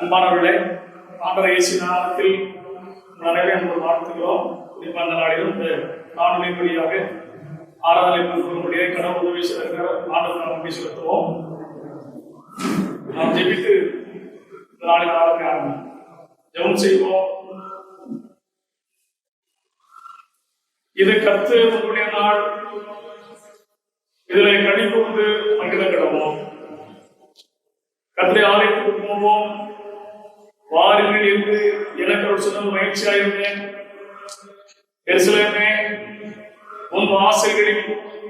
அன்பானவர்களே, ஆண்டவர் இயேசு நாமத்தில் அனைவரும் வாழ்த்துகிறோம். குறிப்பாக அந்த நாளிலும் இந்த காணொலி வழியாக ஆராதனை கூறும்படியே கடவுள் உதவி செய்கிற ஆண்டவர் நம்பி செலுத்துவோம். நாம் ஜெபித்து இந்த நாளில் ஆராதனை ஜெபம் செய்வோம். இது கர்த்தர் உங்களுடைய நாள், இதில் கணிப்பொழுது மகிழ கிடவோம். கர்த்தரை ஆலயத்துக்கு போவோம். வாருங்கள் என்று எனக்கு ஒரு சொன்ன மகிழ்ச்சியாயிருந்தேன். எருசலேமே, உன் வாசல்களில்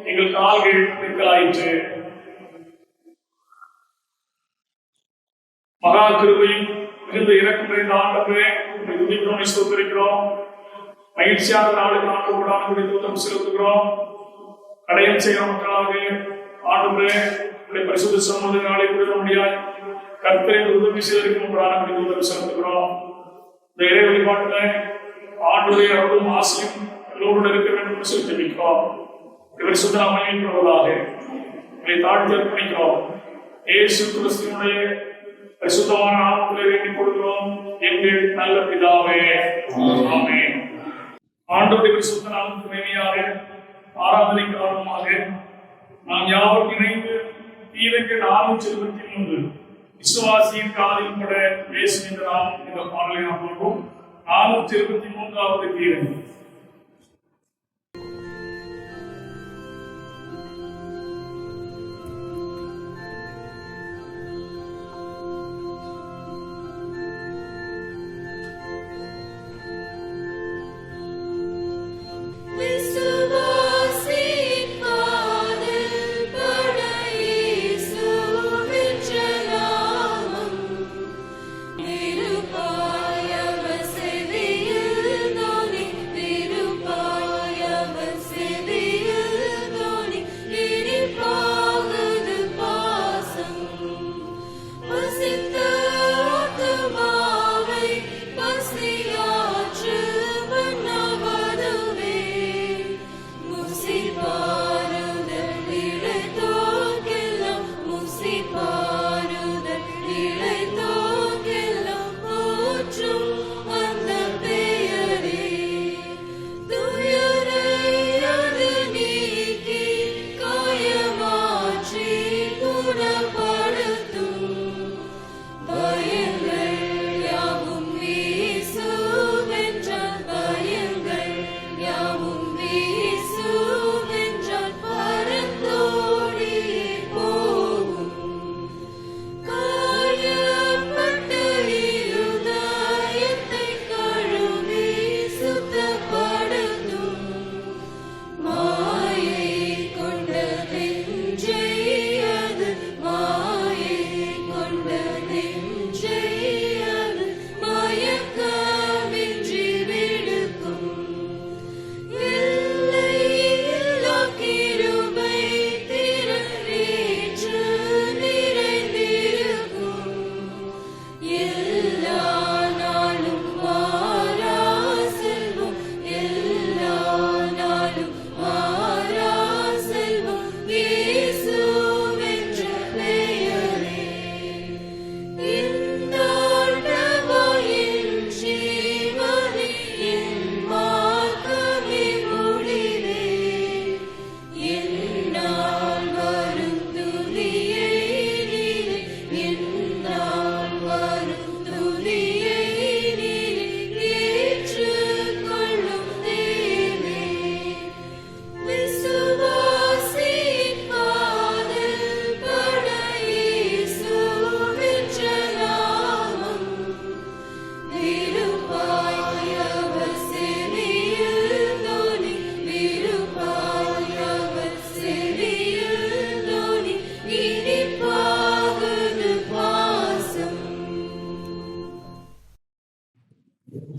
எங்கள் கால்கள் நிற்கலாயிற்று. மகா கிருபையும் மிகுந்த இரக்கம் நிறைந்த ஆண்டவரே, உங்களை துதிக்கிறோம், ஸ்தோத்திரிக்கிறோம். மகிழ்ச்சியான நாளுக்கு ஆண்டவராக தூதம் செலுத்துகிறோம். கடையம் செய்கிற மக்களாக ஆண்டவரே, உங்களை பரிசுத்த சமூக நாளை விட முடியாது. கர்த்தரை உதவி செய்திருக்கும் உதவி செலுத்துகிறோம். இந்த இறை வழிபாட்டில் ஆண்டுடைய அருளும் ஆசையும் எல்லோருடன் இருக்க வேண்டும் என்று செலுத்திக்கிறோம். இவர் சுத்த அமையப்படுவதாக இதை தாழ்த்தி அர்ப்பணிக்கிறோம். இயேசு கிறிஸ்துவினுடைய பரிசுத்தமான நாமத்திலே வேண்டிக் கொள்கிறோம் எங்கள் நல்ல பிதாவே, ஆமென். ஆண்டவருடைய பரிசுத்த நாமத்துக்கு மேலாக ஆராதனை காரணமாக நாம் யாவரும் இணைந்து தீரக்கு 423 விசுவாசியின் காலில் பட இயேசுவின் நாமம் என்ற பாடலை நாம் சொல்வோம். 423வது கீதம்.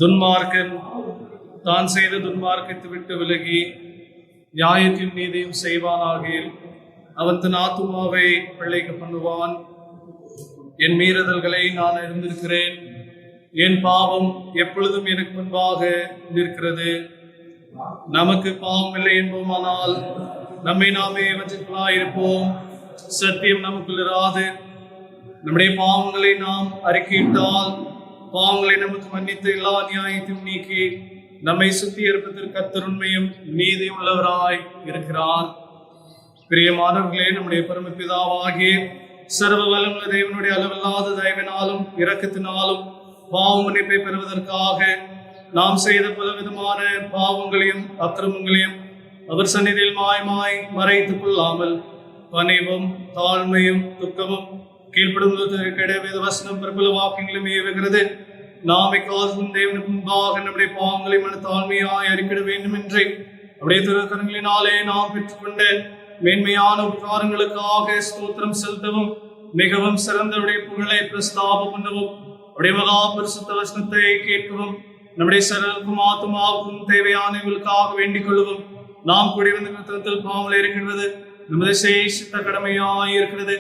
துன்மார்க்கன் தான் செய்த துன்மார்க்கத்தை விட்டு விலகி நியாயத்தையும் நீதியும் செய்வானாகில் அவன் தன் ஆத்துமாவை பிழைக்க பண்ணுவான். என் மீறுதல்களை நான் அறிந்திருக்கிறேன், என் பாவம் எப்பொழுதும் எனக்கு முன்பாக நிற்கிறது. நமக்கு பாவம் இல்லை என்போமானால் நம்மை நாமே வஞ்சிக்கலாயிருப்போம், சத்தியம் நமக்குள் இராது. நம்முடைய பாவங்களை நாம் அறிக்கையிட்டால் பாவங்களை நமக்கு மன்னித்து எல்லா நியாயத்தையும் நீக்கி நம்மை சுத்திகரிப்பதற்கு கர்த்தர் உண்மையும் நீதியும் உள்ளவராய் இருக்கிறார். பிரியமானவர்களே, நம்முடைய பரமபிதாவாகிய சர்வ வல்லமுள்ள தேவனுடைய அளவில்லாத தயவினாலும் இரக்கத்தினாலும் பாவ மன்னிப்பை பெறுவதற்காக நாம் செய்த பலவிதமான பாவங்களையும் அக்கிரமங்களையும் அவர் சந்நிதியில் மாய்மாய் மறைத்துக் கொள்ளாமல் பணிவும் தாழ்மையும் துக்கமும் கீழ்ப்படுவதற்கு வசனம் பிரபல வாக்கியங்களும் ஏவுகிறது. நாம் இக்காலத்திலும் தேவனுக்கு முன்பாக நம்முடைய பாவங்களை மனத்தாழ்மையாய் அறிக்கிட வேண்டும் என்று அப்படியே திருக்கரங்களினாலே நாம் பெற்றுக்கொண்ட மேன்மையான உபகாரங்களுக்காக ஸ்தோத்திரம் செலுத்தவும் மிகவும் சிறந்தவருடைய புகழை பிரஸ்தாபம் பண்ணவும் அப்படியே மகா பரிசுத்த வசனத்தை கேட்கவும் நம்முடைய சரலுக்கும் ஆத்மாவுக்கும் தேவையானவர்களுக்காக வேண்டிக் கொள்ளவும் நாம் கூடி வந்த கிறிஸ்தவத்தில் பாவங்களை இருக்கிறது நமது சேஷித்த கடமையாய் இருக்கிறது.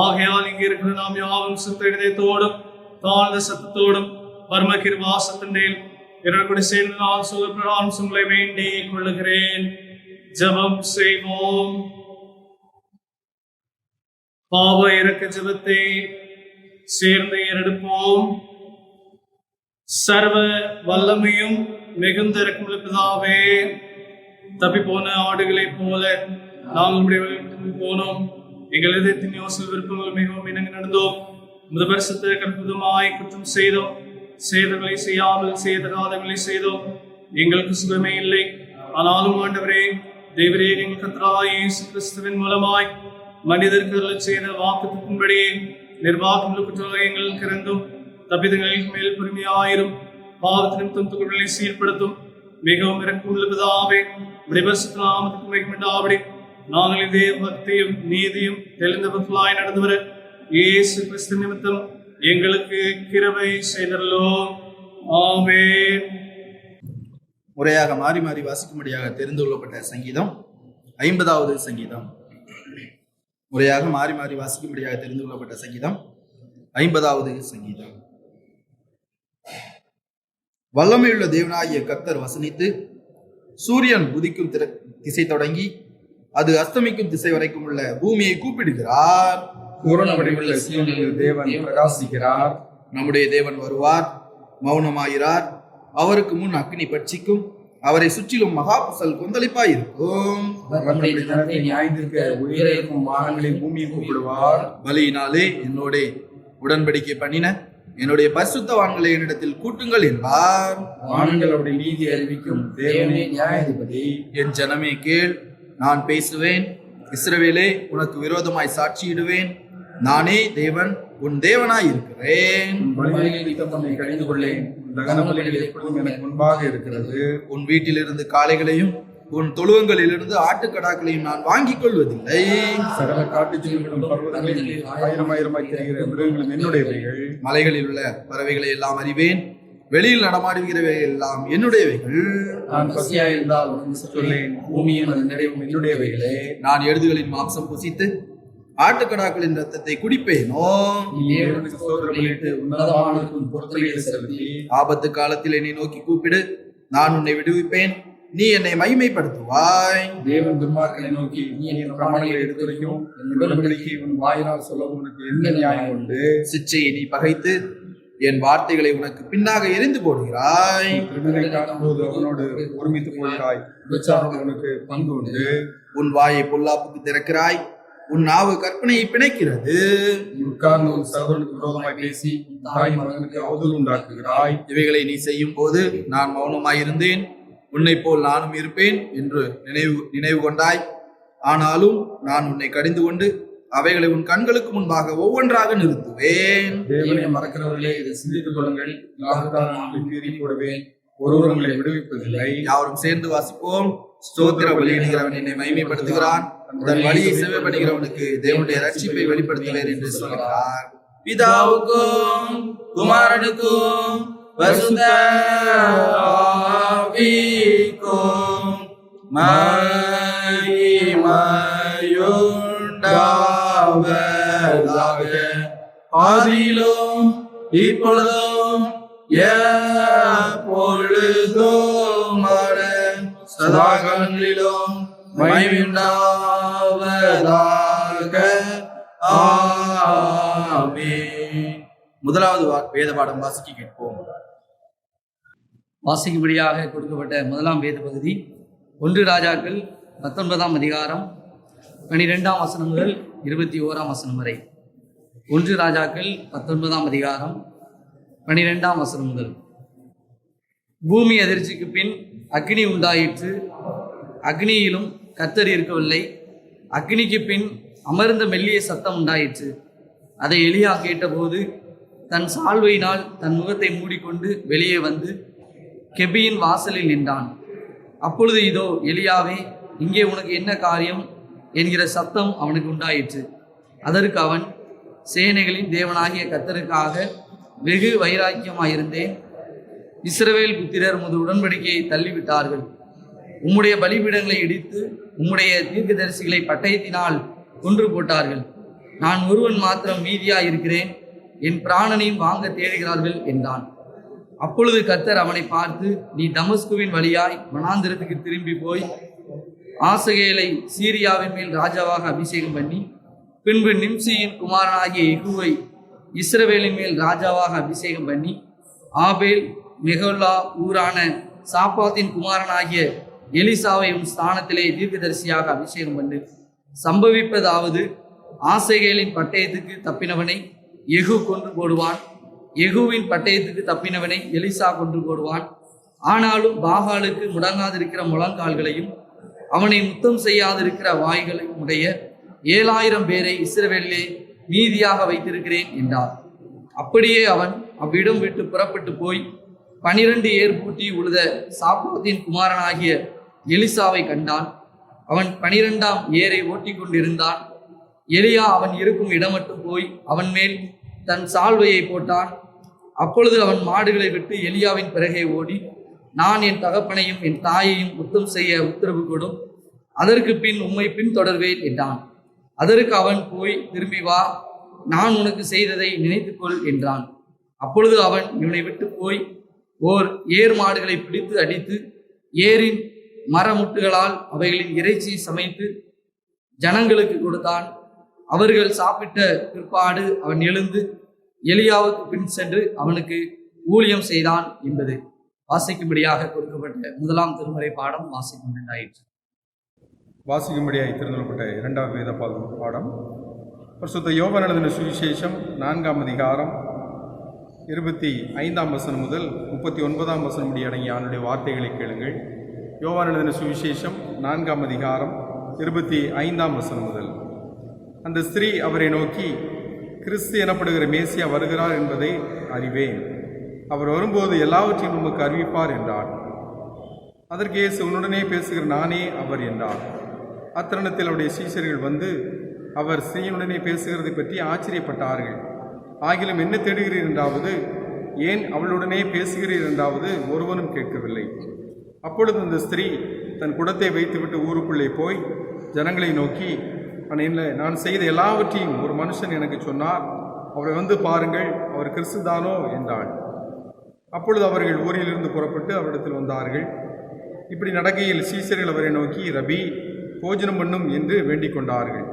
ஆகையால் இங்கே இருக்கிற நாம் யாவும் சுத்த இதயத்தோடும் தாழ்ந்த சத்தத்தோடும் பரம கிருபாசத்தின் என்னோட கூட சேர்ந்து நான் சுகப்பிரகாரம் உங்களை வேண்டிக் கொள்ளுகிறேன். ஜபம் செய்வோம். பாவ இறக்க ஜபத்தை சேர்ந்து ஏறெடுப்போம். சர்வ வல்லமையும் மிகுந்த இறக்கமுள்ள பிதாவே, தப்பி போன ஆடுகளைப் போல நாங்கள் போனோம். எங்கள் இதயத்தின் யோசனை விருப்பங்கள் மிகவும் இணங்கி நடந்தோம். முதல் வருஷத்தை கற்புதமாய் குற்றம் செய்தோம். சேதங்களை செய்யாமல் சேதகாதங்களை செய்தோம். எங்களுக்கு சுகமே இல்லை. ஆனாலும் ஆண்டவரே, தேவரே, எங்கள் கர்த்தராகிய இயேசு கிறிஸ்துவின் மூலமாய் மனிதர்கள் செய்த வாக்குத்தின்படியே நிர்வாகங்களுக்கு எங்களுக்கு இருந்தும் தப்பிதங்களுக்கு மேல் பொறுமையாயிரும் பாவத்தின் துன்பங்களை சீர்படுத்தும் மிகவும் இறக்கமுள்ள பிதாவே, நாமத்துக்கு மிகமில்லாபடி நாங்கள் இதே பக்தியும் நீதியும் தெளிந்தவர்களாய் நடந்து வர இயேசு கிறிஸ்து நிமித்தம் எங்களுக்கு கிருபை செய்தல்லோம். ஆமென். முறையாக மாறி மாறி வாசிக்கும்படியாக தெரிந்து கொள்ளப்பட்ட சங்கீதம் 50வது சங்கீதம். முறையாக மாறி மாறி வாசிக்கும்படியாக தெரிந்து கொள்ளப்பட்ட சங்கீதம் 50வது சங்கீதம். வல்லமையுள்ள தேவனாகிய கர்த்தர் வசனித்து சூரியன் உதிக்கும் திசை தொடங்கி அது அஸ்தமிக்கும் திசை வரைக்கும் உள்ள பூமியை கூப்பிடுகிறார். பூரண வடிவுள்ள சீயோனில் தேவன் பிரகாசிக்கிறார். நம்முடைய தேவன் வருவார், மௌனமாயிரார். அவருக்கு முன் அக்னி பட்சிக்கும், அவரை சுற்றிலும் மகாபுசல் கொந்தளிப்பாயிருக்கும். உயிரிழக்கும் வானங்களில் பூமியை கூப்பிடுவார். பலியினாலே என்னோட உடன்படிக்கை பண்ணின என்னுடைய பரிசுத்தவான்களை என்னிடத்தில் கூட்டுங்கள் என்பார். வானங்கள் அவருடைய நீதி அறிவிக்கும். தேவனே நியாயாதிபதி. என் ஜனமே கேள், நான் பேசுவேன். இஸ்ரவேலே, உனக்கு விரோதமாய் சாட்சியிடுவேன். நானே தேவன், உன் தேவனாய் இருக்கிறேன். கடிந்து கொள்ளேன். தகன பலிகள் எப்பொழுதும் எனக்கு முன்பாக இருக்கிறது. உன் வீட்டிலிருந்து காளைகளையும் உன் தொழுவங்களிலிருந்து ஆட்டுக்கடாக்களையும் நான் வாங்கிக் கொள்வதில்லை. சகல காட்டு ஜீவன்களும் பர்வதங்களில் ஆயிரமாயிரமாய் தெரிகிற மிருகங்களும் என்னுடையவைகள். மலைகளில் உள்ள பறவைகளை எல்லாம் அறிவேன். வெளியில் நடமாடுகிறவை எல்லாம் என்னுடையவைகள். நான் பசியாயிருந்தால் சொல்லேன், பூமியும் அதன் நிறைவும் என்னுடையவைகளே. நான் எருதுகளின் மாംസം புசித்து ஆட்டுக்கடாக்களின் ரத்தத்தை குடிப்பேனோ? ஆபத்து காலத்தில் என்னை நோக்கி கூப்பிடு, நான் உன்னை விடுவிப்பேன். நீ என்னை மகிமைப்படுத்துவாய். தேவன் துன்மார்க்கனை நோக்கி, நீ என் பிரமாணங்களை எடுத்துரைக்கும், என் உடன்படிக்கை உன் வாயினால் சொல்லவும் உனக்கு எந்த நியாயம் உண்டு? சிச்சையை நீ பகைத்து என் வார்த்தைகளை உனக்கு பின்னாக எரிந்து போடுகிறாய். திருடனை காணும்போது அவனோடு ஒருமித்து போகிறாய். உனக்கு பங்கு உண்டு. உன் வாயை பொல்லாப்புக்கு திறக்கிறாய், உன் நாவு கற்பனையை பிணைக்கிறது. நீ உட்கார்ந்து உன் சகோதரனுக்கு விரோதமாய் பேசி தாய் மகனுக்கு அவதூறு உண்டாக்குகிறாய். இவைகளை நீ செய்யும் போது நான் மௌனமாயிருந்தேன், உன்னை போல் நானும் இருப்பேன் என்று நினைவு கொண்டாய். ஆனாலும் நான் உன்னை கடிந்து கொண்டு அவைகளை உன் கண்களுக்கு முன்பாக ஒவ்வொன்றாக நிறுத்துவேன். தேவனை மறக்கிறவர்களே, இதை சிந்தித்துக் கொள்ளுங்கள். போடுவேன், ஒருவர் உங்களை விடுவிப்பதில்லை. யாவரும் சேர்ந்து வாசிப்போம். ஸ்தோத்திர பலியிடுகிறவன் என்னை மகிமைப்படுத்துகிறான், தன் வழியை செவ்வைப்படுகிறவனுக்கு தேவனுடைய ரட்சிப்பை வெளிப்படுத்துவேன் என்று சொல்கிறார். பிதாவுக்கும் குமாரனுக்கும் பரிசுத்த ஆவிக்கும் மகிமையுண்டாவதாக, ஆதியிலும் இப்பொழுதும் எப்பொழுதும் சதா காலங்களிலும் மகிமையுண்டாவதாக. ஆமென். ஆமென். முதலாவது வேத பாடம் வாசிக்க கேட்போம். வாசிக்கும்படியாக கொடுக்கப்பட்ட முதலாம் வேத பகுதி 1 ராஜாக்கள் 19ஆம் அதிகாரம் 12ஆம் வசனம் முதல் 21ஆம் வசனம் வரை. 1 ராஜாக்கள் 19ஆம் அதிகாரம் 12ஆம் வசனம் முதல். பூமி அதிர்ச்சிக்கு பின் அக்னி உண்டாயிற்று. அக்னியிலும் கர்த்தர் இருக்கவில்லை. அக்னிக்கு பின் அமர்ந்த மெல்லிய சத்தம் உண்டாயிற்று. அதை எலியா கேட்டபோது தன் சால்வையினால் தன் முகத்தை மூடிக்கொண்டு வெளியே வந்து கெபியின் வாசலில் நின்றான். அப்பொழுது இதோ எலியாவே, இங்கே உனக்கு என்ன காரியம் என்கிற சத்தம் அவனுக்கு உண்டாயிற்று. அதற்கு அவன், சேனைகளின் தேவனாகிய கர்த்தருக்காக வெகு வைராக்கியமாயிருந்தேன். இஸ்ரவேல் புத்திரர் உமது உடன்படிக்கையை தள்ளிவிட்டார்கள். உம்முடைய பலிபீடங்களை இடித்து உம்முடைய தீர்க்கதரிசிகளை பட்டயத்தினால் கொன்று போட்டார்கள். நான் ஒருவன் மாத்திரம் மீதியாயிருக்கிறேன். என் பிராணனையும் வாங்க தேடுகிறார்கள் என்றான். அப்பொழுது கர்த்தர் அவனை பார்த்து, நீ தமஸ்குவின் வழியாய் வனாந்திரத்துக்கு திரும்பி போய் ஆசகேலை சீரியாவின் மேல் ராஜாவாக அபிஷேகம் பண்ணி, பின்பு நிம்சியின் குமாரனாகிய யெகூவை இஸ்ரவேலின் மேல் ராஜாவாக அபிஷேகம் பண்ணி, ஆபேல் மெகொல்லா ஊரான சாப்பாத்தின் குமாரனாகிய எலிசாவை உன் ஸ்தானத்திலே தீர்க்கதரிசியாக அபிஷேகம் பண்ணு. சம்பவிப்பதாவது, ஆசகேலின் பட்டயத்துக்கு தப்பினவனை யெகூ கொன்று போடுவான். யெகூவின் பட்டயத்துக்கு தப்பினவனை எலிசா கொன்று போடுவான். ஆனாலும் பாகாலுக்கு முடங்காதிருக்கிற முழங்கால்களையும் அவனை முத்தம் செய்யாதிருக்கிற வாய்களையும் உடைய 7000 பேரை இஸ்ரவேலிலே மீதியாக வைத்திருக்கிறேன் என்றார். அப்படியே அவன் அவ்விடம் விட்டு புறப்பட்டு போய் 12 ஏர் பூட்டி உழுத சாப்பாத்தின் குமாரனாகிய எலிசாவை கண்டான். அவன் 12ஆம் ஏரை ஓட்டி கொண்டிருந்தான். எலியா அவன் இருக்கும் இடம் மட்டும் போய் அவன் மேல் தன் சால்வையை போட்டான். அப்பொழுது அவன் மாடுகளை விட்டு எலியாவின் பிறகே ஓடி, நான் என் தகப்பனையும் என் தாயையும் முத்தம் செய்ய உத்தரவு கொடும், அதற்கு பின் உம்மை பின்தொடர்வேன் என்றான். அதற்கு அவன், போய் திரும்பி வா, நான் உனக்கு செய்ததை நினைத்துக்கொள் என்றான். அப்பொழுது அவன் இவனை விட்டு போய் ஓர் ஏர் மாடுகளை பிடித்து அடித்து ஏரின் மரமுட்டுகளால் அவைகளின் இறைச்சி சமைத்து ஜனங்களுக்கு கொடுத்தான். அவர்கள் சாப்பிட்ட பிற்பாடு அவன் எழுந்து எலியாவுக்கு பின் சென்று அவனுக்கு ஊழியம் செய்தான் என்பது வாசிக்கும்படியாக கொடுக்கப்பட்ட முதலாம் திருமறை பாடம் வாசிக்கும் உண்டாயிற்று. வாசிக்கும்படியாக திருந்தப்பட்ட 2வது வேத பாடம் பரிசுத்த யோவான் எழுதின சுவிசேஷம் 4ஆம் அதிகாரம் 25ஆம் வசனம் முதல் 39ஆம் வசனம் முடிய அடங்கிய அவனுடைய வார்த்தைகளை கேளுங்கள். யோவான் எழுதின சுவிசேஷம் 4ஆம் அதிகாரம் 25ஆம் வசனம் முதல். அந்த ஸ்திரீ அவரை நோக்கி, கிறிஸ்து எனப்படுகிற மேசியா வருகிறார் என்பதை அறிவேன். அவர் வரும்போது எல்லாவற்றையும் நமக்கு அறிவிப்பார் என்றார். அதற்கு இயேசு, உன்னுடனே பேசுகிற நானே அவர் என்றார். அத்தருணத்தில் அவருடைய சீஷர்கள் வந்து அவர் ஸ்திரீயுடனே பேசுகிறதை பற்றி ஆச்சரியப்பட்டார்கள். ஆகிலும் என்ன தேடுகிறீர் என்றாவது, ஏன் அவளுடனே பேசுகிறீர் என்றாவது ஒருவனும் கேட்கவில்லை. அப்பொழுது அந்த ஸ்திரீ தன் குடத்தை வைத்துவிட்டு ஊருக்குள்ளே போய் ஜனங்களை நோக்கி, நான் செய்த எல்லாவற்றையும் ஒரு மனுஷன் எனக்கு சொன்னார், அவரை வந்து பாருங்கள், அவர் கிறிஸ்துதானோ என்றாள். அப்பொழுது அவர்கள் ஊரிலிருந்து புறப்பட்டு அவரிடத்தில் வந்தார்கள். இப்படி நடக்கையில் சீஷர்கள் அவரை நோக்கி, ரபி, போஜனம் பண்ணும் என்று வேண்டிக் கொண்டார்கள்.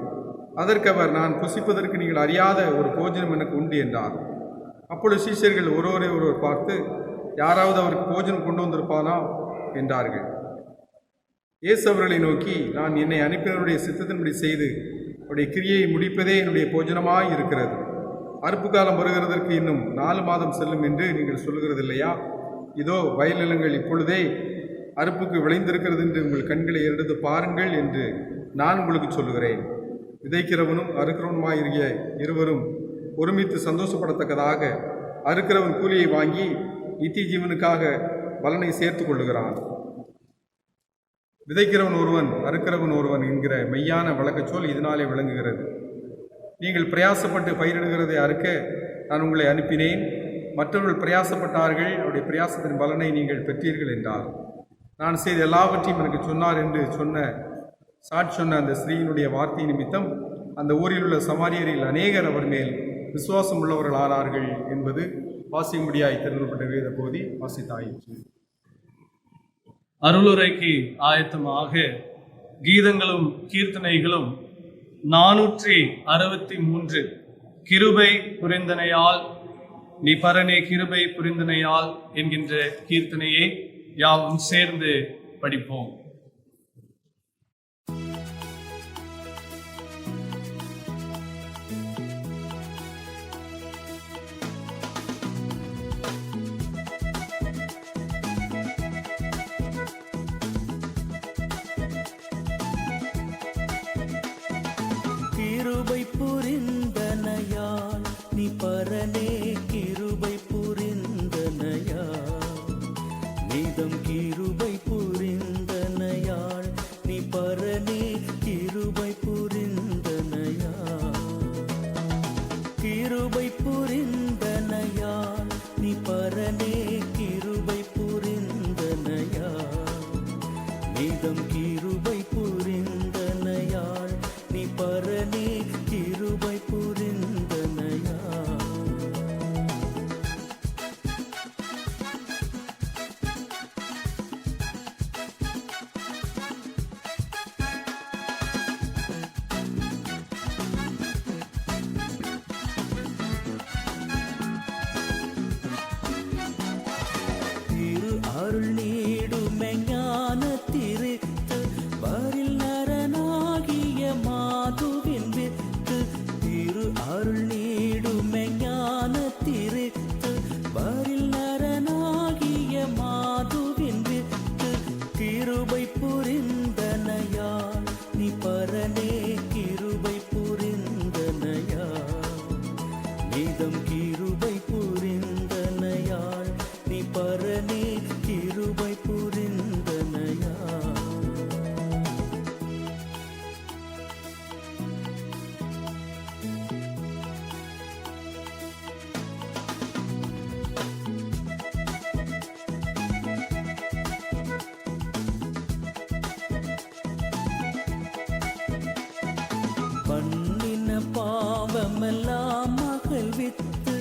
அதற்கு அவர், நான் புசிப்பதற்கு நீங்கள் அறியாத ஒரு போஜனம் எனக்கு உண்டு என்றார். அப்பொழுது சீஷர்கள் ஒருவர் பார்த்து, யாராவது அவருக்கு போஜனம் கொண்டு வந்திருப்பானா என்றார்கள். இயேசு அவர்களை நோக்கி, நான் என்னை அனுப்பினருடைய சித்தத்தின்படி செய்து அவருடைய கிரியை முடிப்பதே என்னுடைய போஜனமாய் இருக்கிறது. அறுப்பு காலம் வருகிறதற்கு இன்னும் 4 மாதம் செல்லும் என்று நீங்கள் சொல்கிறது இல்லையா? இதோ வயல் நிலங்கள் இப்பொழுதே அறுப்புக்கு விளைந்திருக்கிறது என்று உங்கள் கண்களை எடுத்து பாருங்கள் என்று நான் உங்களுக்கு சொல்லுகிறேன். விதைக்கிறவனும் அறுக்கிறவனுமாயிருக்கிய இருவரும் ஒருமித்து சந்தோஷப்படத்தக்கதாக அறுக்கிறவன் கூலியை வாங்கி நித்திய ஜீவனுக்காக பலனை சேர்த்து கொள்ளுகிறான். விதைக்கிறவன் ஒருவன், அறுக்கிறவன் ஒருவன் என்கிற மெய்யான வழக்கச்சொல் இதனாலே விளங்குகிறது. நீங்கள் பிரயாசப்பட்டு பயிரிடுகிறதை அறுக்க நான் உங்களை அனுப்பினேன். மற்றவர்கள் பிரயாசப்பட்டார்கள், அவருடைய பிரயாசத்தின் பலனை நீங்கள் பெற்றீர்கள் என்றார். நான் செய்த எல்லாவற்றையும் எனக்கு சொன்னார் என்று சொன்ன அந்த ஸ்திரீயினுடைய வார்த்தை நிமித்தம் அந்த ஊரில் உள்ள சமாரியரில் அநேகர் அவர் மேல் விசுவாசம் உள்ளவர்கள் ஆனார்கள் என்பது வாசிக்கும்படியாய் திறந்துபட்ட வேத பகுதி வாசித்தாயிற்று. அருளுரைக்கு ஆயத்தமாக கீதங்களும் கீர்த்தனைகளும் 463 கிருபை புரிந்தனையால் நீ பரனே கிருபை புரிந்தனையால் என்கின்ற கீர்த்தனையை யாவும் சேர்ந்து படிப்போம். கிருபை புரிந்தனையால் நீ பரனே கிருபை புரிந்தனையால் நீதம் கிருபை புரிந்தனையால் நீ பரனே கிருபை புரிந்தனையால் கிருபை புரிந்தனையால் நீ பரனே கிருபை புரிந்தனையால் நீதம் கிருபை புரிந்தனையால் நீ பரனே கிருபை புரிந்தனையால் திரு அருள் நீடுமெ ஞான திருத்து வரில் நரனாகிய மாதுவின் வித்து திரு அருள் நீடுமெ ஞான திருத்து வரில் நரனாகிய மாதுவின் வித்து கிருபை புரிந்தனையால் நீ பரனே கிருபை புரிந்தனையால் நீதம் கிருபை புரிந்தனையால் நீ பரனே கிருபை புரிந்தனையால் பண்ணின பாவமெல்லாம் மகிழ்வித்து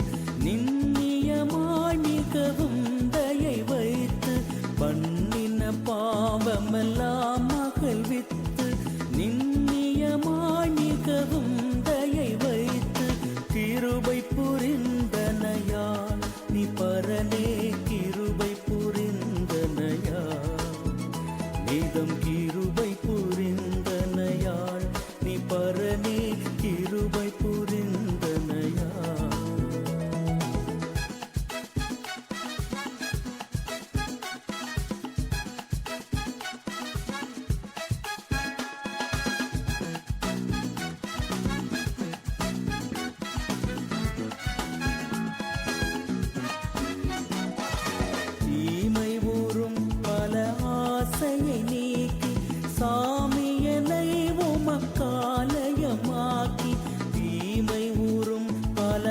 நின்னியமாய் மிகவும் தயை வைத்து பண்ணின பாவமெல்லாம் மகிழ்வித்து நின்னியமாய் மிகவும் தயை வைத்து கிருபை புரிந்தனையால் நீ பரனே கிருபை புரிந்தனையால் நீதம் கிருபை புரிந்தனையால் நீ பரனே கிருபை புரிந்தனையால் தீமை ஊறும் பல ஆசையை நீக்கி சாமியனை உமக்காலயமாக்கி தீமை ஊறும் பல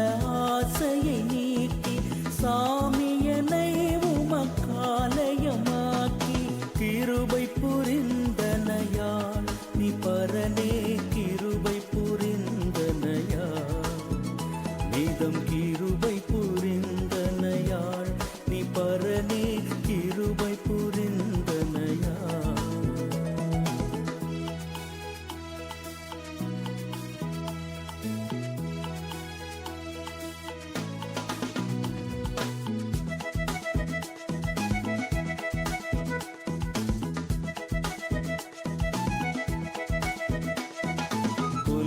ஆசையை நீக்கி சாமியனை உமக்காலயமாக்கி கிருபை புரிந்தனையால் நீ பரனே கிருபை புரிந்தனையால் நீதம் கிருபை புரிந்தனையால் நீ பரனே கிருபை புரிந்தனையால்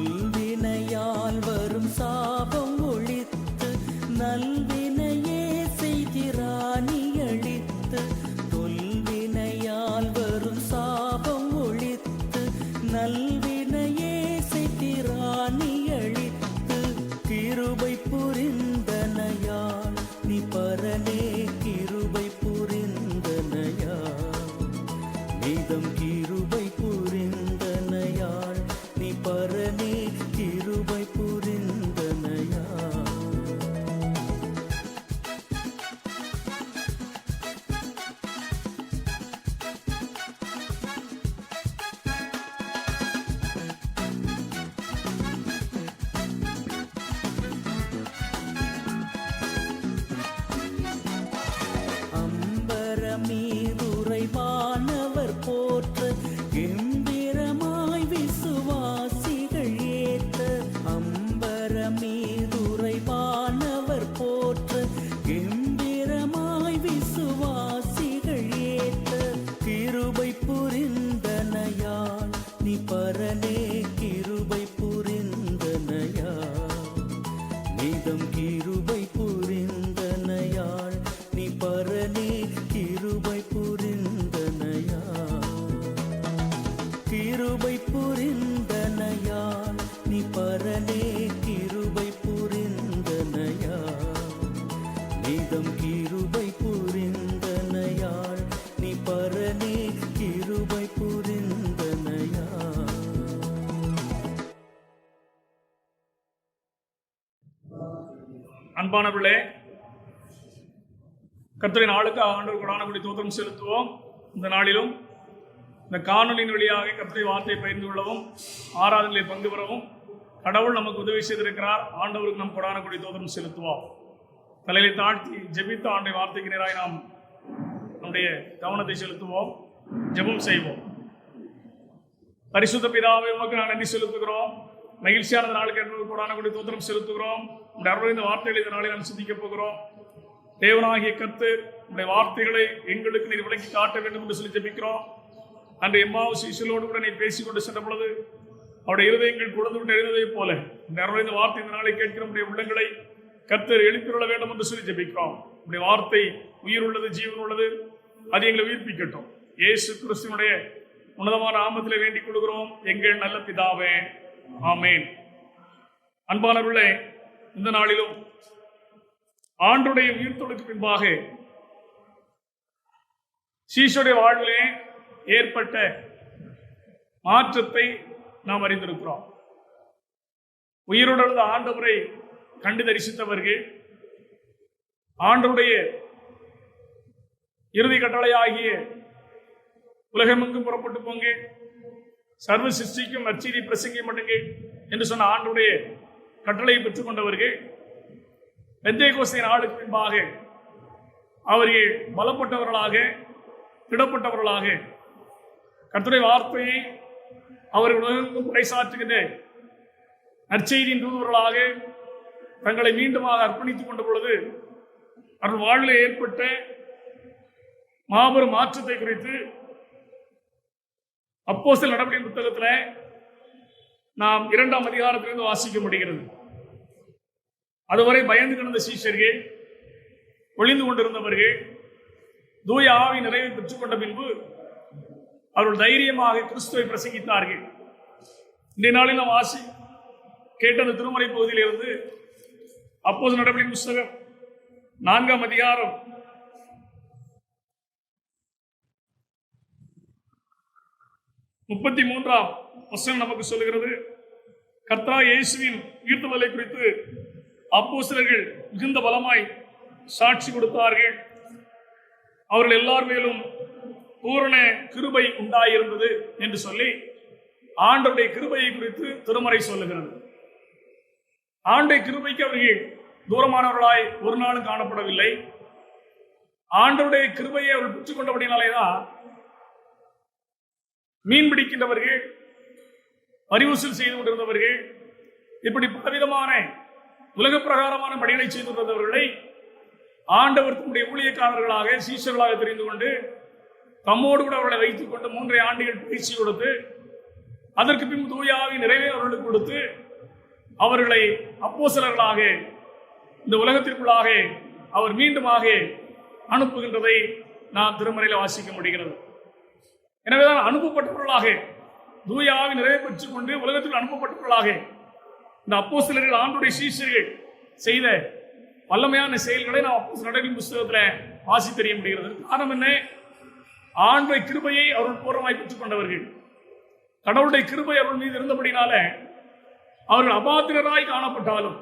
புல்வினையால் வரும் சாபம் ஒழித்து நல்வினையே செய்திராணி அழித்து தொல்வினையால் வரும் சாபம் ஒழித்து நல்வினையே செய்திராணி அழித்து கிருபை புரிந்தனையால் நீ பரனே கிருபை புரிந்தனையால் நீதம் கிருபை புரிந்தனையால் நீ பரனே கிருபை புரிந்தனையால் அம்பரமீதுரை வானவர் போற்ற கிருபை புரிந்தனையால் நீ பரனே கிருபை புரிந்தனையால் நீதம் கிருபை புரிந்தனையால் நீ பரனே கிருபை புரிந்தனையால். அன்பானவர்களே, கர்த்தரின் நாளுக்கு ஆண்டவர் கொடானபடி தோத்திரம் செலுத்துவோம். இந்த நாளிலும் இந்த காணொலியின் வழியாக கர்த்தருடைய வார்த்தையை பகிர்ந்து கொள்ளவும் ஆராதனையில் பங்கு பெறவும் கடவுள் நமக்கு உதவி செய்திருக்கிறார். ஆண்டவருக்கு நம் கொடானபடி தோத்திரம் செலுத்துவோம். தலையை தாழ்த்தி ஜெபித்து ஆண்டை வார்த்தைக்கு நேராக நாம் நம்முடைய கவனத்தை செலுத்துவோம், ஜெபம் செய்வோம். பரிசுத்த பிதாவே, உமக்கு நான் நன்றி செலுத்துகிறோம். மகிழ்ச்சியான நாளுக்கு என்பது கொடானபடி தோத்திரம் செலுத்துகிறோம். உடைய அருள் இந்த வார்த்தைகளை இந்த நாளில் நாம் சிந்திக்க போகிறோம். தேவனாகிய கர்த்தர் உடைய வார்த்தைகளை எங்களுக்கு நீர் விளக்கி காட்ட வேண்டும் என்று சொல்லி ஜெபிக்கிறோம். அன்று எம்மாவு சீசலோடு கூட நீ பேசிக்கொண்டு சென்ற பொழுது அவருடைய இருதயங்கள் குழந்து விட்டு எழுந்ததை போல இந்த அருள் இந்த வார்த்தை இந்த நாளை கேட்கிற உடைய உள்ளங்களை கர்த்தர் எழுப்பியுள்ள வேண்டும் என்று சொல்லி ஜெபிக்கிறோம். உடைய வார்த்தை உயிர் உள்ளது, ஜீவன் உள்ளது, அது எங்களை உயிர்ப்பிக்கட்டும். இயேசு கிறிஸ்துவினுடைய உன்னதமான நாமத்திலே வேண்டிக் கொள்கிறோம் எங்கள் நல்ல பிதாவே, ஆமேன். அன்பானவர்களே, இந்த நாளிலும் ஆண்டுடைய உயிர்த்தொழுக்கு பின்பாக சீஷருடைய வாழ்விலே ஏற்பட்ட மாற்றத்தை நாம் அறிந்திருக்கிறோம். உயிரோடு ஆண்டவரை கண்டு தரிசித்தவர்கள் ஆண்டவருடைய இறுதி கட்டளையாகிய உலகமெங்கும் புறப்பட்டு போங்க, சர்வ சிருஷ்டிக்கும் நற்செய்தி பிரசங்கி பண்ணுங்க என்று சொன்ன ஆண்டவருடைய கட்டளையை பெற்றுக் கொண்டவர்கள் பெந்தேகோஸ்தே நாளுக்கு பின்பாக அவர்கள் பலப்பட்டவர்களாக, திடப்பட்டவர்களாக கர்த்தருடைய வார்த்தையை அவர்கள் உலகெங்கும் பறைசாற்றுகின்ற நற்செய்தியின் தூதுவர்களாக தங்களை மீண்டுமாக அர்ப்பணித்துக் கொண்ட பொழுது அவர்கள் வாழ்வில் ஏற்பட்ட மாபெரும் மாற்றத்தை குறித்து அப்போஸ்தலர் நடவடிக்கையின் புத்தகத்தில் நாம் 2ஆம் அதிகாரத்திலிருந்து வாசிக்க முடிகிறது. அதுவரை பயந்து கிடந்த சீஷர்கள், ஒளிந்து கொண்டிருந்தவர்கள் தூய ஆவி நிறைவை பெற்றுக் கொண்ட பின்பு அவர்கள் தைரியமாக கிறிஸ்துவை பிரசங்கித்தார்கள். இன்றைய நாளில் நாம் கேட்ட அந்த திருமறை பகுதியிலிருந்து அப்போஸ்தலர் நடவடிக்கையின் புத்தகம் 4ஆம் அதிகாரம் 33ஆம் வசனம் நமக்கு சொல்லுகிறது. கர்த்தராகிய இயேசுவின் உயிர்த்தெழுதலை குறித்து அப்போஸ்தலர்கள் மிகுந்த பலமாய் சாட்சி கொடுத்தார்கள். அவர்கள் எல்லார் மேலும் பூரண கிருபை உண்டாயிருந்தது என்று சொல்லி ஆண்டவருடைய கிருபையை குறித்து திருமறை சொல்லுகிறது. ஆண்டை கிருபைக்கு அவர்கள் தூரமானவர்களாய் ஒரு நாளும் காணப்படவில்லை. ஆண்டவருடைய கிருபையை அவர்கள் பெற்றுக் கொண்டபடினாலேதான் மீன் பிடிக்கின்றவர்கள், வரிவசூல் செய்து கொண்டிருந்தவர்கள், இப்படி பலவிதமான உலக பிரகாரமான பணிகளை செய்து கொண்டிருந்தவர்களை ஆண்டவர் தம்முடைய ஊழியக்காரர்களாக, சீஷர்களாக தெரிந்து கொண்டு தம்மோடு கூட அவர்களை வைத்துக் கொண்டு 3 ஆண்டுகள் பயிற்சி கொடுத்து அதற்கு பின்பு தூய ஆவி நிறைவே அவர்களுக்கு கொடுத்து அவர்களை அப்போஸ்தலர்களாக இந்த உலகத்திற்குள்ளாக அவர் மீண்டுமாக அனுப்புகின்றதை நாம் திருமறையில் வாசிக்க முடிகிறது. எனவேதான் அனுப்பப்பட்டவர்களாக தூய ஆவி நிறைவே பெற்றுக் கொண்டு உலகத்தில் அனுப்பப்பட்டவர்களாக இந்த அப்போஸ்தலர்கள் ஆண்டவருடைய சீஷர்கள் செய்த வல்லமையான செயல்களை நாம் அப்போஸ்தலர் நடவடிக்கையின் புத்தகத்தில் வாசித்து தெரிய முடிகிறது. காரணம் என்ன? ஆண்டவருடைய கிருபையை அவர்கள் பூர்வமாய் பெற்றுக் கொண்டவர்கள். கடவுளுடைய கிருபை அவர்கள் மீது இருந்தபடினால அவர்கள் அபாத்திரராய் காணப்பட்டாலும்,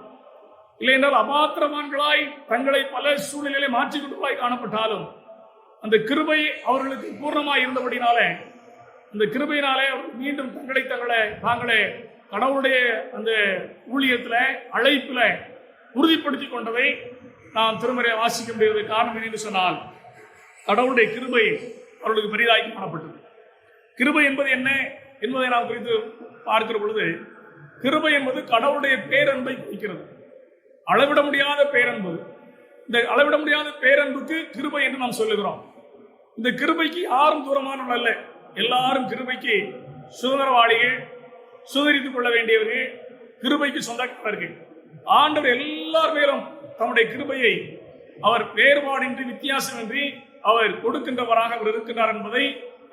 இல்லை என்றால் அபாத்திரவான்களாய் தங்களை பல சூழ்நிலைகளை மாற்றிக்கொண்டவர்களாய் காணப்பட்டாலும் அந்த கிருபை அவர்களுக்கு பூர்ணமாய் இருந்தபடினால அந்த கிருபையினாலே மீண்டும் தாங்களே கடவுளுடைய அந்த ஊழியத்தில், அழைப்பில் உறுதிப்படுத்திக் கொண்டதை நாம் திருமறையை வாசிக்க முடியாது. காரணம் என்று சொன்னால் கடவுளுடைய கிருபை அவர்களுக்கு பெரிதாய் காணப்பட்டது. கிருபை என்பது என்ன என்பதை நாம் குறித்து பார்க்கிற பொழுது, கிருபை என்பது கடவுளுடைய பேரன்பை குறிக்கிறது. அளவிட முடியாத பேரன்பு. இந்த அளவிட முடியாத பேரன்புக்கு கிருபை என்று நாம் சொல்லுகிறோம். இந்த கிருபைக்கு யாரும் தூரமானவர்கள் அல்ல. எல்லாரும் கிருபைக்கு சுதந்திரவாளிகள், சுதந்திரித்துக் கொள்ள வேண்டியவர்கள், கிருபைக்கு சொந்தக்காரர்கள். ஆண்டவர் எல்லார் மேலும் தம்முடைய கிருபையை அவர் வேறுபாடின்றி, வித்தியாசமின்றி அவர் கொடுக்கின்றவராக அவர் இருக்கின்றார் என்பதை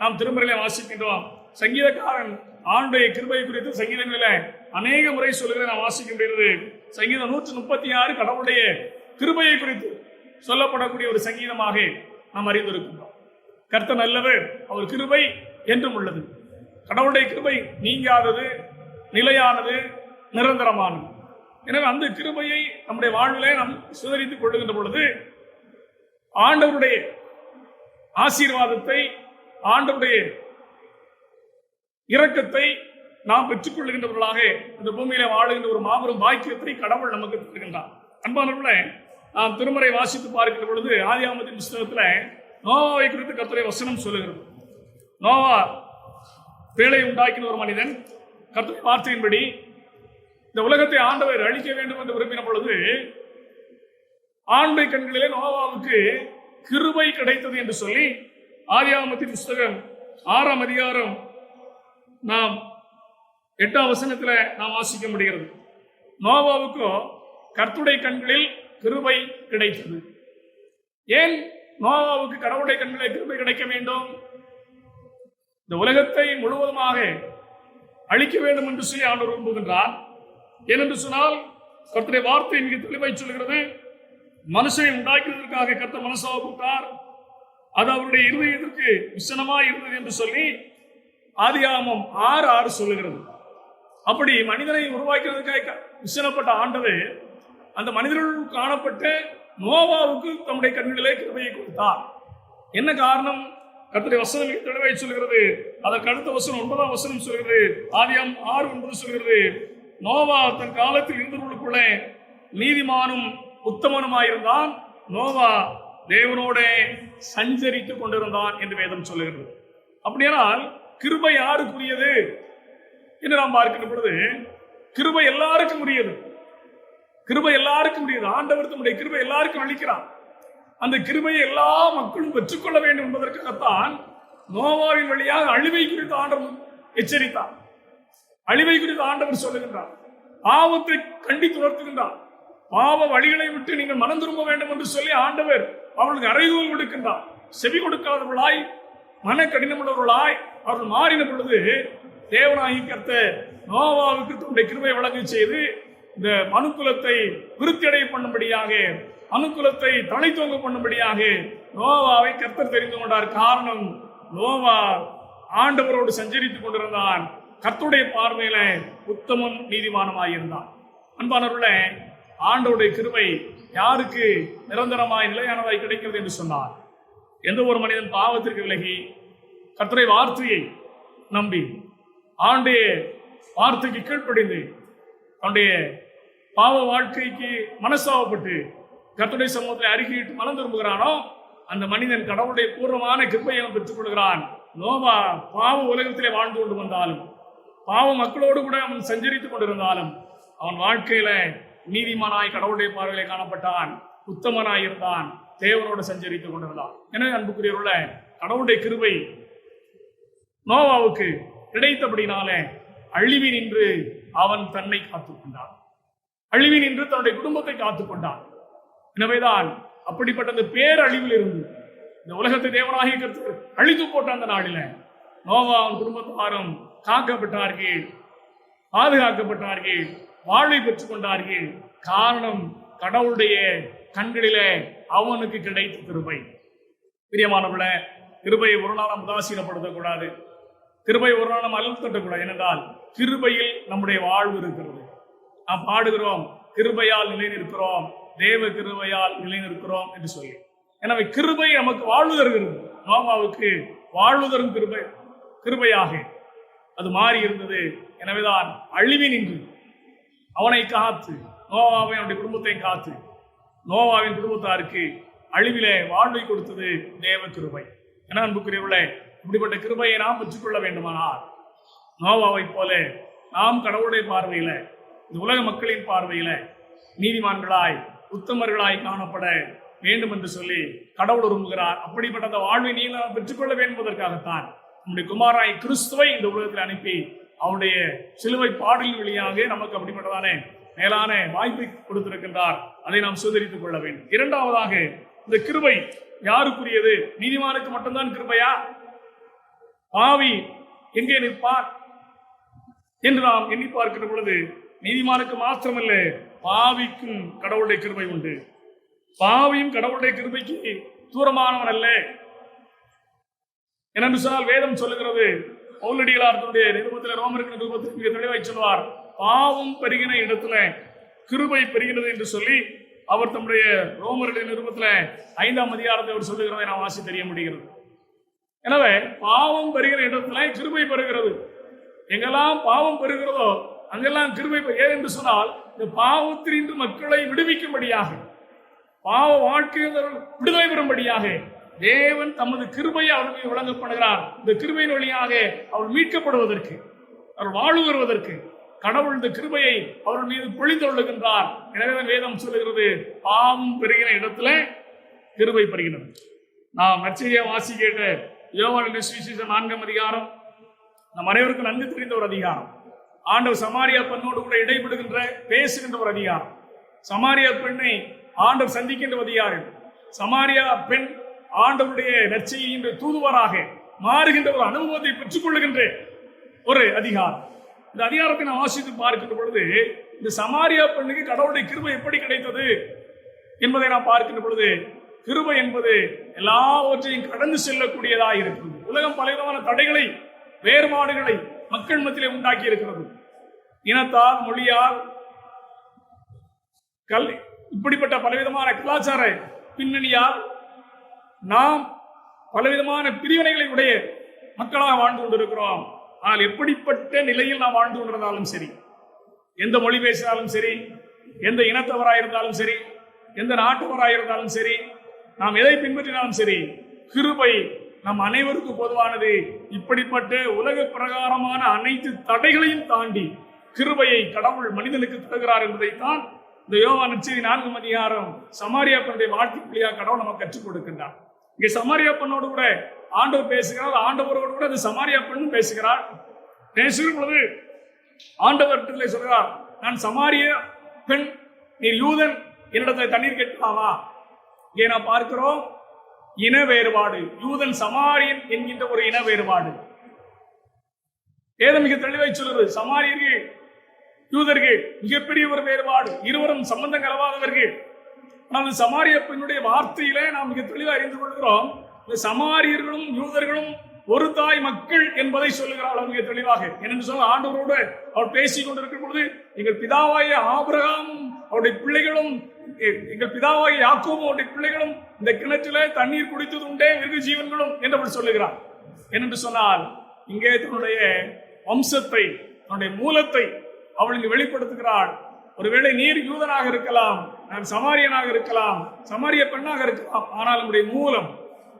நாம் திருமறையிலே வாசிக்கின்றோம். சங்கீதக்காரன் ஆண்டுடைய கிருபை குறித்து சங்கீதங்களில் அநேக முறை சொல்லுகிற நாம் வாசிக்க முடிகிறது. சங்கீதம் 136 கடவுளுடைய கிருபையை குறித்து சொல்லப்படக்கூடிய ஒரு சங்கீதமாக நாம் அறிந்திருக்கின்றோம். கர்த்தர் நல்லவர், அவர் கிருபை என்றும் உள்ளது. கடவுளுடைய கிருபை நீங்காதது, நிலையானது, நிரந்தரமானது. எனவே அந்த கிருபையை நம்முடைய வாழ்விலே நாம் சுதரித்துக் கொள்ளுகின்ற பொழுது ஆண்டவருடைய ஆசீர்வாதத்தை, ஆண்டவருடைய இரக்கத்தை நாம் பெற்றுக் கொள்ளுகின்றவர்களாக இந்த பூமியில வாழுகின்ற ஒரு மாபெரும் பாக்கியத்தை கடவுள் நமக்கு தருகின்றார். அன்பானவர்களே, நாம் திருமறை வாசித்து பார்க்கின்ற பொழுது ஆதியாகமத்தின் புத்தகத்துல நோவாவை குறித்து கர்த்தருடைய வசனம் சொல்லுகிறது. நோவா பேழை உண்டாக்கின ஒரு மனிதன். கர்த்தருடைய வார்த்தையின்படி இந்த உலகத்தை ஆண்டவர் அழிக்க வேண்டும் என்று விரும்பின பொழுது ஆண்டை கண்களிலே நோவாவுக்கு கிருபை கிடைத்தது என்று சொல்லி ஆதியாகமத்தின் புத்தகம் 6ஆம் அதிகாரம் நாம் 8ஆம் வசனத்துல நாம் வாசிக்க முடிகிறது. நோவாவுக்கு கர்த்தருடைய கண்களில் கிருபை கிடைத்தது. ஏன் நோவாவுக்கு கடவுளுடைய கண்களில் கிருபை கிடைக்க வேண்டும்? இந்த உலகத்தை முழுவதுமாக அழிக்க வேண்டும் என்று சொல்லி ஆண்டவர் விரும்புகின்றார். ஏனென்று சொன்னால் கர்த்தருடைய வார்த்தை மிக தெளிவாய் சொல்கிறது. மனுஷனை உண்டாக்கியதற்காக கர்த்தர் மனசாவுத்தார், அது அவருடைய இருதயத்திற்கு விசனமாய் இருந்தது என்று சொல்லி ஆதியாகமம் 6:6 சொல்லுகிறது. அப்படி மனிதனை உருவாக்கிறதுக்காக விசனப்பட்ட ஆண்டவர் அந்த மனிதர்களுக்கு காணப்பட்ட நோவாவுக்கு தம்முடைய கண்களிலே கிருபையை கொடுத்தார். என்ன காரணம்? கர்த்தருடைய வசனம் தெளிவாய் சொல்கிறது. அதற்கு அடுத்த வசனம் 9ஆம் வசனம் சொல்கிறது. ஆதியாகமம் 6:9 சொல்கிறது, நோவா தன் காலத்தில் இருந்தவர்களுக்குள்ளே நீதிமானும் உத்தமனுமாயிருந்தான், நோவா தேவனோட சஞ்சரித்துக் கொண்டிருந்தான் என்று வேதம் சொல்லுகிறது. அப்படியானால் கிருபை யாருக்குரியது என்று நாம் பார்க்கின்ற பொழுது கிருபை எல்லாருக்கும் உரியது. கிருபை எல்லாருக்கும் உரியது. ஆண்டவர் தம்முடைய கிருபை எல்லாருக்கும் அளிக்கிறார். அந்த கிருபையை எல்லா மக்களும் பெற்றுக்கொள்ள வேண்டும் என்பதற்காகத்தான் நோவாவின் வழியாக அழிவை குறித்து ஆண்டவர் எச்சரித்தார். அழிவை குறித்து ஆண்டவர் சொல்லுகின்றார். பாவத்தை கண்டித்து உணர்த்துகின்றார். பாவ வழிகளை விட்டு நீங்கள் மனம் திரும்ப வேண்டும் என்று சொல்லி ஆண்டவர் அவர்களுக்கு அறைகூல் விடுக்கின்றார். செவி கொடுக்காதவர்களாய், மன கடினமுள்ளவர்களாய் அவர்கள் மாறின பொழுது தேவனாகி கர்த்தர் நோவாவுக்கு தன்னுடைய கிருபை வழங்க செய்து இந்த மனுக்குலத்தை விருத்தியடைய பண்ணும்படியாக, அனுக்குலத்தை தழைத்தோங்க பண்ணும்படியாக நோவாவை கர்த்தர் தெரிந்து கொண்டார். காரணம், நோவா ஆண்டவரோடு சஞ்சரித்துக் கொண்டிருந்தான். கர்த்தருடைய பார்வையில உத்தமன் நீதிமானமாயிருந்தான். அன்பானவர்களே, ஆண்டவருடைய கிருபை யாருக்கு நிரந்தரமாய் நிலையானதாய் கிடைக்கிறது என்று சொன்னார்? எந்த ஒரு மனிதன் பாவத்திற்கு விலகி கர்த்தருடைய வார்த்தையை நம்பி ஆண்டுடைய வார்த்தைக்கு கீழ்ப்படிந்து அவனுடைய பாவ வாழ்க்கைக்கு மனசாவப்பட்டு கர்த்தருடைய சமூகத்தில் அறிக்கையிட்டு மனம் திரும்புகிறானோ அந்த மனிதன் கடவுளுடைய பூர்வமான கிருபையை பெற்றுக் கொள்கிறான். நோவா பாவ உலகத்திலே வாழ்ந்து கொண்டு வந்தாலும், பாவ மக்களோடு கூட அவன் சஞ்சரித்துக் கொண்டிருந்தாலும் அவன் வாழ்க்கையில நீதிமானாய் கடவுளுடைய பார்வையிலே காணப்பட்டான், உத்தமனாய் இருந்தான், தேவனோடு சஞ்சரித்துக் கொண்டிருந்தான். எனவே அன்புக்குரியவர்களே, கடவுளுடைய கிருபை நோவாவுக்கு கிடைத்தபடினாலே அழிவி நின்று அவன் தன்னை காத்துக் கொண்டான். அழிவி நின்று தன்னுடைய குடும்பத்தை காத்துக் கொண்டான். எனவேதான் அப்படிப்பட்ட அந்த பேரழிவில் இருந்து இந்த உலகத்தை தேவனாகிய கர்த்தர் அழித்து போட்ட அந்த நாளில நோவா அவன் குடும்பத்தாரும் காக்கப்பட்டார்கள், பாதுகாக்கப்பட்டார்கள், வாழ்வை பெற்றுக் கொண்டார்கள். காரணம், கடவுளுடைய கண்களிலே அவனுக்கு கிடைத்த கிருபை. பிரியமானவர்களே, கிருபையை ஒரு நாளும் உதாசீனப்படுத்தக்கூடாது. கிருபை ஒரு நாளும் அழுத்தம் தட்டக்கூடாது. ஏனென்றால் கிருபையில் நம்முடைய வாழ்வு இருக்கிறது. நாம் பாடுகிறோம், கிருபையால் நிலை நிற்கிறோம், தேவ கிருபையால் நிலை நிற்கிறோம் என்று சொல்லி. எனவே கிருபை நமக்கு வாழ்வு தருகிறது. நோவாவுக்கு வாழ்வு தரும் கிருபையாக அது மாறி இருந்தது. எனவேதான் அழிவி நின்று அவனை காத்து, நோவாவை அவனுடைய குடும்பத்தை காத்து, நோவாவின் குடும்பத்தாருக்கு அழிவிலே வாழ்வை கொடுத்தது தேவ கிருபை. என அன்புக்குரியவர்களே, இப்படிப்பட்ட கிருபையை நாம் பெற்றுக்கொள்ள வேண்டுமானால் நோவாவை போல நாம் கடவுளுடைய பார்வையில, இந்த உலக மக்களின் பார்வையில நீதிமான்களாய், உத்தமர்களாய் காணப்பட வேண்டும் என்று சொல்லி கடவுள் விரும்புகிறார். அப்படிப்பட்ட அந்த வாழ்வை நீங்கள் பெற்றுக்கொள்ள வேண்டும் என்பதற்காகத்தான் நம்முடைய குமாராய் கிறிஸ்துவை இந்த உலகத்தில் அனுப்பி அவருடைய சிலுவை பாடலின் வழியாக நமக்கு அப்படிப்பட்டதான மேலான வாய்ப்பை கொடுத்திருக்கின்றார். அதை நாம் சுதரித்துக் கொள்ள வேண்டும். இரண்டாவதாக, இந்த கிருபை யாருக்குரியது? நீதிமானுக்கு மட்டும்தான் கிருபையா? பாவி எங்கே நிற்பான் என்று நாம் எண்ணி பார்க்கிற பொழுது நீதிமானுக்கு மாத்திரமல்ல, பாவிக்கும் கடவுளுடைய கிருபை உண்டு. பாவியும் கடவுளுடைய கிருபைக்கு தூரமானவன் அல்ல. என்று சொன்னால் வேதம் சொல்லுகிறது, பவுலடிகளார் தன்னுடைய நிருபத்தில், ரோமருக்கு நிருபத்தில் மிக தெளிவாய் சொல்வார், பாவம் பெருகின இடத்துல கிருபை பெறுகிறது என்று சொல்லி அவர் தம்முடைய ரோமருடைய நிருபத்தில் 5ஆம் அதிகாரத்தை அவர் சொல்லுகிறதை நாம் வாசி தெரிய முடிகிறது. எனவே பாவம் பெறுகிற இடத்துல கிருபை பெறுகிறது. எங்கெல்லாம் பாவம் பெறுகிறதோ அங்கெல்லாம் கிருபை. ஏனென்று சொன்னால், இந்த பாவத்திலிருந்து மக்களை விடுவிக்கும்படியாக, பாவ வாழ்க்கையில் விடுதலை பெறும்படியாக தேவன் தமது கிருபையை அவர்கள் வழங்கப்படுகிறார். இந்த கிருபையின் வழியாக அவர்கள் மீட்கப்படுவதற்கு, அவர்கள் வாழ்வு வருவதற்கு கடவுள் இந்த கிருபையை அவர்கள் மீது பொழிந்தொள்ளுகின்றார். எனவே வேதம் சொல்லுகிறது, பாவம் பெறுகிற இடத்துல கிருபை பெறுகிறது. நாம் நற்செய்தியை வாசி கேட்ட யோவான் சுவிசேஷம் 4ஆம் அதிகாரம் நம் அனைவருக்கும் நன்கு தெரிந்த ஒரு அதிகாரம். ஆண்டவர் சமாரியா பெண்ணோடு கூட இடைபடுகின்ற பேசுகின்ற ஒரு அதிகாரம். சமாரியா பெண்ணை ஆண்டவர் சந்திக்கின்ற அதிகாரம். சமாரியா பெண் ஆண்டவருடைய நற்செய்தியின் தூதுவராக மாறுகின்ற ஒரு அனுபவத்தை பெற்றுக் கொள்ளுகின்ற ஒரு அதிகாரம். இந்த அதிகாரத்தை நான் வாசித்து பார்க்கின்ற பொழுது, இந்த சமாரியா பெண்ணுக்கு கடவுளுடைய கிருபை எப்படி கிடைத்தது என்பதை நாம் பார்க்கின்ற பொழுது, கிருபை என்பது எல்லாவற்றையும் கடந்து செல்லக்கூடியதாக இருக்கிறது. உலகம் பலவிதமான தடைகளை, வேறுபாடுகளை மக்கள் மத்தியிலே உண்டாக்கி இருக்கிறது. இனத்தால், மொழியால், இப்படிப்பட்ட பலவிதமான கலாச்சார பின்னணியால் நாம் பலவிதமான பிரிவினைகளை உடைய மக்களாக வாழ்ந்து கொண்டிருக்கிறோம். ஆனால் எப்படிப்பட்ட நிலையில் நாம் வாழ்ந்து கொண்டிருந்தாலும் சரி, எந்த மொழி பேசினாலும் சரி, எந்த இனத்தவராயிருந்தாலும் சரி, எந்த நாட்டவராயிருந்தாலும் சரி, நாம் எதை பின்பற்றினாலும் சரி, கிருபை நம் அனைவருக்கும் பொதுவானது. இப்படிப்பட்ட உலக பிரகாரமான அனைத்து தடைகளையும் தாண்டி கிருபையை கடவுள் மனிதனுக்கு தருகிறார் என்பதைத்தான் இந்த யோவான் நற்செய்தி 4ஆம் அதிகாரம் சமாரியா பெண்ணுடைய வாழ்க்கையாக கடவுள் நமக்கு கற்றுக் கொடுக்கின்றார். இங்கே சமாரியா பெண்ணோடு கூட ஆண்டவர் பேசுகிறார். ஆண்டவரோடு கூட அந்த சமாரியா பெண்ணும் பேசுகிறார். பேசுகிற பொழுது ஆண்டவர் சொல்கிறார், நான் சமாரியா பெண், நீ யூதன், என்னிடத்தை தண்ணீர் கேட்கலாமா? இங்கே நான் பார்க்கிறோம் இன வேறுபாடு, யூதன் சமாரியன் என்கின்ற ஒரு இன வேறுபாடு. ஏதோ மிக தெளிவாய் சொல்லுறது, சமாரியர்கள் யூதர்கள் மிகப்பெரிய ஒரு வேறுபாடு, இருவரும் சம்பந்தம் கலவாதவர்கள். ஆனால் சமாரிய பெண்ணுடைய வார்த்தையிலே நாம் மிக தெளிவாக அறிந்து கொள்கிறோம், இந்த சமாரியர்களும் யூதர்களும் ஒரு தாய் மக்கள் என்பதை சொல்லுகிறாள் மிக தெளிவாக. என்று சொல்ல ஆண்டவரோடு அவர் பேசிக் கொண்டிருக்கிற பொழுது, எங்கள் பிதாவாகிய ஆபிரகாமும் அவருடைய பிள்ளைகளும், எங்கள் பிதாவாகிய யாக்கோபும் அவருடைய பிள்ளைகளும் இந்த கிணற்றிலே தண்ணீர் குடித்தது உண்டே, மிருக ஜீவன்களும் என்று சொல்லுகிறார். என்று சொன்னால் இங்கே தன்னுடைய வம்சத்தை, தன்னுடைய மூலத்தை அவள் இங்கு வெளிப்படுத்துகிறாள். ஒருவேளை நீர் யூதனாக இருக்கலாம், நான் சமாரியனாக இருக்கலாம், சமாரிய பெண்ணாக இருக்கலாம், ஆனால் நம்முடைய மூலம்,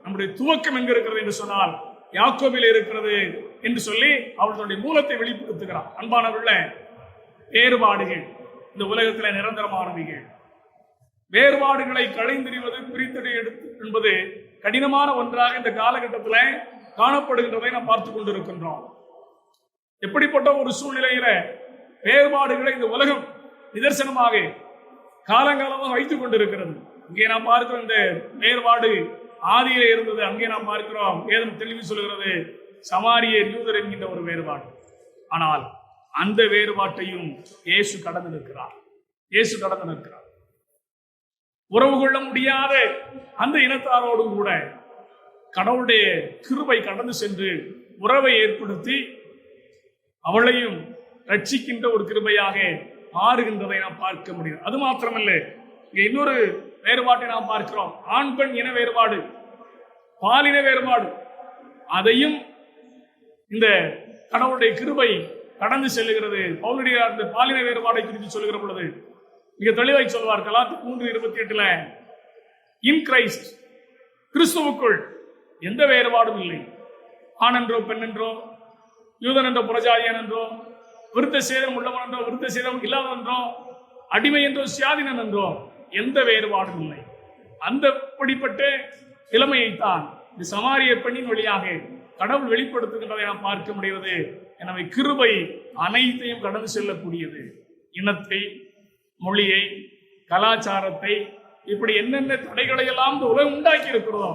நம்முடைய துவக்கம் எங்க இருக்கிறது என்று சொன்னால் யாக்கோபில் இருக்கிறது என்று சொல்லி அவள் தன்னுடைய மூலத்தை வெளிப்படுத்துகிறார். அன்பானவர்களே, வேறுபாடுகள் இந்த உலகத்தில் நிரந்தரமானவைகள். வேறுபாடுகளை களைந்தெறிவது, பிரித்தெறி என்பது கடினமான ஒன்றாக இந்த காலகட்டத்தில் காணப்படுகின்றதை நாம் பார்த்து கொண்டிருக்கின்றோம். எப்படிப்பட்ட ஒரு சூழ்நிலையில வேறுபாடுகளை இந்த உலகம் நிதர்சனமாக காலங்காலமாக வைத்துக் கொண்டிருக்கிறது. இங்கே நாம் பார்க்கிறோம், இந்த வேறுபாடு ஆதியிலே இருந்தது. அங்கே நாம் பார்க்கிறோம், வேதம் தெளிவு சொல்கிறது, சமாரியர் யூதர் என்கின்ற ஒரு வேறுபாடு. ஆனால் அந்த வேறுபாட்டையும் இயேசு கடந்து நிற்கிறார். இயேசு கடந்து நிற்கிறார். உறவு கொள்ள முடியாத அந்த இனத்தாரோடும் கூட கடவுளுடைய கிருபை கடந்து சென்று உறவை ஏற்படுத்தி அவளையும் ரட்சிக்கின்ற ஒரு கிருபையாக மாறுகின்றதை நாம் பார்க்க முடியும். அது மாத்திரமல்ல, இங்கே இன்னொரு வேறுபாட்டை நாம் பார்க்கிறோம். ஆண் பெண் இன வேறுபாடு, பாலின வேறுபாடு, அதையும் இந்த கடவுளுடைய கிருபை கடந்து செல்லுகிறது. பவுலுடைய அந்த பாலின வேறுபாடை குறித்து சொல்லுகிற பொழுது மிக தெளிவாய் சொல்வார். கலாத்தியர் 3:28 இன் கிரைஸ்ட், கிறிஸ்துவுக்குள் எந்த வேறுபாடும் இல்லை. ஆண் என்றோ பெண் என்றோ, யூதன் என்றோ புறஜாதியன் என்றோ, விருத்த சேதம் உள்ளவன் என்றோ விருத்த சேதம் இல்லாதவன் என்றோ, அடிமை என்றோ சுயாதீனன் என்றோ எந்த வேறுபாடும் இல்லை. அந்த படிப்பட்ட நிலைமையைத்தான் இந்த சமாரிய பெண்ணின் வழியாக கடவுள் வெளிப்படுத்துகின்றதை நாம் பார்க்க முடிகிறது. எனவே கிருபை அனைத்தையும் கடந்து செல்லக்கூடியது. இனத்தை, மொழியை, கலாச்சாரத்தை, இப்படி என்னென்ன தடைகளை எல்லாம் இந்த உலகம் உண்டாக்கி இருக்கிறதோ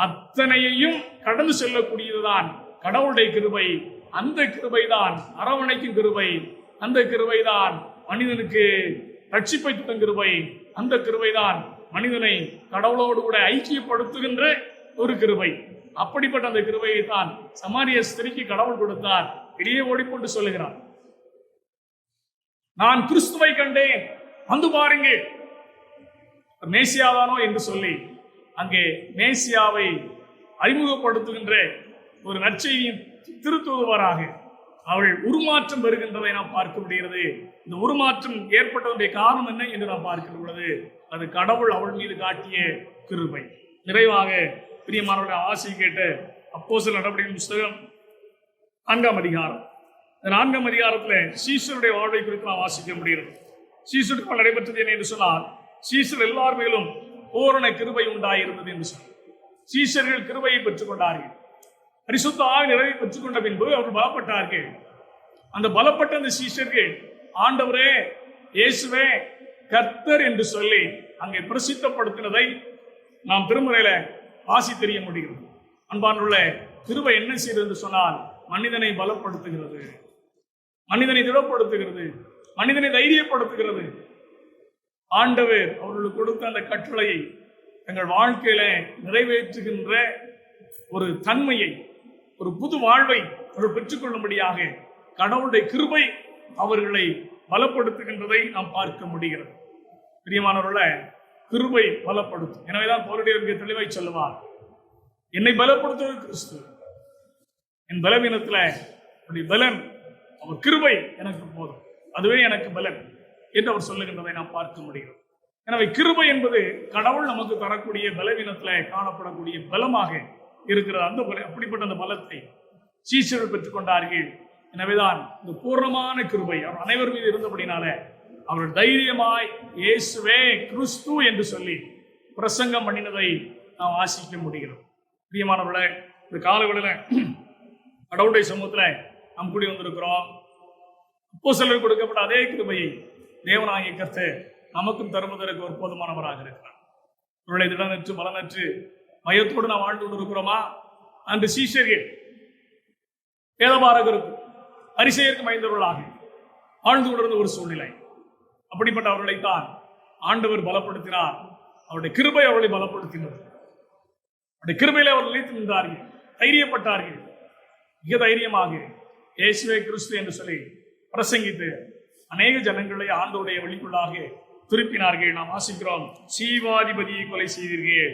அத்தனையையும் கடந்து செல்லக்கூடியதுதான் கடவுளுடைய கிருபை. அந்த கிருபைதான் அரவணைக்கும் கிருபை, அந்த கிருபைதான் மனிதனுக்கு ரட்சிப்பை தரும் கிருபை, அந்த கிருபைதான் மனிதனை கடவுளோடு கூட ஐக்கியப்படுத்துகின்ற ஒரு கிருபை. அப்படிப்பட்ட அந்த கிருபையை தான் சமாரிய ஸ்திரிக்கு கடவுள் கொடுத்தார். இடையே ஓடிக்கொண்டு சொல்லுகிறார், நான் கிறிஸ்துவை கண்டேன், வந்து பாருங்கள், மேசியாதானோ என்று சொல்லி அங்கே மேசியாவை அறிமுகப்படுத்துகின்ற ஒரு நற்செய்தியின் திருத்துவராக அவள் உருமாற்றம் பெறுகின்றதை நாம் பார்க்க முடிகிறது. இந்த உருமாற்றம் ஏற்பட்டதுடைய காரணம் என்ன என்று நாம் பார்க்கிற பொழுது அது கடவுள் அவள் மீது காட்டிய கிருபை. நிறைவாக பிரியமானவருடைய ஆசை கேட்ட அப்போஸ்தலர் நடவடிக்கையின் புஸ்தகம் 4ஆம் அதிகாரம். இந்த 4ஆம் அதிகாரத்தில் சீசருடைய வாழ்வை குறித்து நாம் வாசிக்க முடிகிறது. சீசருக்கு நடைபெற்றது என்ன என்று சொன்னால், சீசர் எல்லார் மேலும் பூரண கிருபை உண்டாயிருந்தது என்று சொன்னார். சீசர்கள் கிருபையை பெற்றுக் கொண்டார்கள். பரிசுத்த ஆவி நிறைவை பெற்றுக் கொண்ட பின்பு அவர்கள் பலப்பட்டார்கள். அந்த பலப்பட்ட அந்த சீஷர்கள் ஆண்டவரே, இயேசுவே கர்த்தர் என்று சொல்லி அங்கே பிரசித்தப்படுத்தினதை நாம் திருமுறையில வாசி தெரிய முடிகிறது. அன்பானுள்ள கிருபை என்ன செய்கிறது என்று சொன்னால், மனிதனை பலப்படுத்துகிறது, மனிதனை திடப்படுத்துகிறது, மனிதனை தைரியப்படுத்துகிறது. ஆண்டவர் அவர்களுக்கு கொடுத்த அந்த கட்டளையை தங்கள் வாழ்க்கையில நிறைவேற்றுகின்ற ஒரு தன்மையை, ஒரு புது வாழ்வை அவர்கள் பெற்றுக்கொள்ளும்படியாக கடவுளுடைய கிருபை அவர்களை பலப்படுத்துகின்றதை நாம் பார்க்க முடிகிறது. பிரியமானவர்களே, கிருபை பலப்படுத்தும். எனவேதான் பவுலடியார் தெளிவாய் சொல்லுவார், என்னை பலப்படுத்துவது கிறிஸ்து, என் பலவீனத்துல பலன் அவர் கிருபை எனக்கு போதும், அதுவே எனக்கு பலன் என்று அவர் சொல்லுகின்றதை நாம் பார்க்க முடிகிறது. எனவே கிருபை என்பது கடவுள் நமக்கு தரக்கூடிய பலவீனத்துல காணப்படக்கூடிய பலமாக இருக்கிறது. அந்த அப்படிப்பட்ட அந்த பலத்தை சீஷர்கள் பெற்றுக் கொண்டார்கள். எனவேதான் இந்த பூர்ணமான கிருபை அவர் அனைவர் மீது இருந்தபடினால அவர்கள் தைரியமாய் இயேசுவே கிறிஸ்து என்று சொல்லி பிரசங்கம் பண்ணினதை நாம் வாசிக்க முடிகிறது. பிரியமானவர்களே, இந்த காலவெளியில கடவுளுடைய சமூகத்துல நாம் கூடி வந்திருக்கிறோம். அப்போஸ்தலருக்கு கொடுக்கப்பட்ட அதே கிருபையை தேவனாகிய கர்த்தர் நமக்கும் தருவதற்கு ஒரு போதுமானவராக இருக்கிறார். பொருளை திடனற்று பலனற்று பயத்தோடு நாம் வாழ்ந்து கொண்டிருக்கிறோமா? அன்று சீஷர்கள் வேதபாரகருக்கு பரிசேயருக்கு மைந்தவர்களாக வாழ்ந்து கொண்டிருந்த ஒரு சூழ்நிலை. அப்படிப்பட்ட அவர்களைத்தான் ஆண்டவர் பலப்படுத்தினார். அவருடைய கிருபை அவர்களை பலப்படுத்தினது. அவருடைய கிருபையில அவர்கள் நிலைத்து நின்றார்கள், தைரியப்பட்டார்கள். மிக தைரியமாக இயேசுவே கிறிஸ்து என்று சொல்லி பிரசங்கித்து அநேக ஜனங்களை ஆண்டவருடைய வழிக்குள்ளாக திருப்பினார்கள். நாம் வாசிக்கிறோம், சீவாதிபதியை கொலை செய்தீர்கள்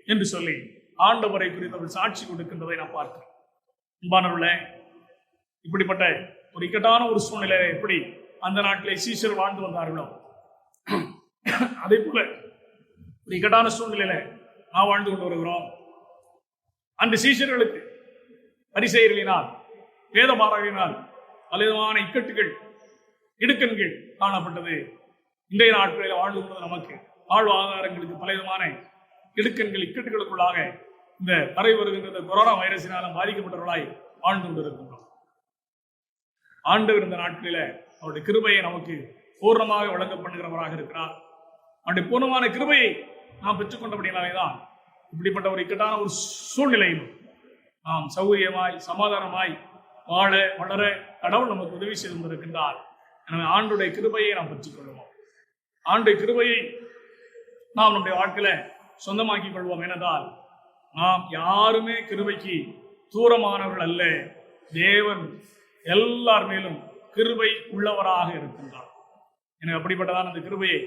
என்று சொல்லி ஆண்டவரை குறித்து அவர்கள் சாட்சி கொடுக்கின்றதை நாம் பார்க்கிறோம். அன்பானவர்களே, இப்படிப்பட்ட ஒரு இக்கட்டான ஒரு சூழ்நிலை எப்படி அந்த நாட்டிலே சீஷர் வாழ்ந்து வந்தார்களோ, அதே போல ஒரு இக்கட்டான சூழ்நிலையில நாம் வாழ்ந்து கொண்டு வருகிறோம். அந்த சீஷர்களுக்கு பரிசேயர்களினால் வேதபாரகரினால் பலவிதமான இக்கட்டுகள் இடுக்கண்கள் காணப்பட்டது. இன்றைய நாட்களில் வாழ்ந்து கொண்டது நமக்கு வாழ்வாதாரங்களுக்கு பலவிதமான இடுக்கண்கள் இக்கட்டுகளுக்குள்ளாக இந்த பரவி வருகின்ற கொரோனா வைரஸினாலும் பாதிக்கப்பட்டவர்களாய் வாழ்ந்து கொண்டிருக்கின்றோம். ஆண்டவர் இந்த நாட்களில அவருடைய கிருபையை நமக்கு பூர்ணமாக வழங்க பண்ணுகிறவராக இருக்கிறார். அவருடைய பூர்ணமான கிருபையை நாம் பெற்றுக்கொண்டபடினாலேதான் இப்படிப்பட்ட ஒரு இக்கட்டான ஒரு சூழ்நிலையிலும் நாம் சௌகரியமாய் சமாதானமாய் வாழ வளர கடவுள் நமக்கு உதவி செய்து கொண்டிருக்கின்றார். எனவே ஆண்டுடைய கிருபையை நாம் பெற்றுக்கொள்வோம். ஆண்டுடைய கிருபையை நாம் நம்முடைய வாழ்க்கையில சொந்தமாக்கிக் கொள்வோம். ஏனென்றால் நாம் யாருமே கிருபைக்கு தூரமானவர்கள் அல்ல. தேவன் எல்லார் மேலும் கிருபை உள்ளவராக இருக்கின்றார். எனக்கு அப்படிப்பட்டதான் அந்த கிருபையை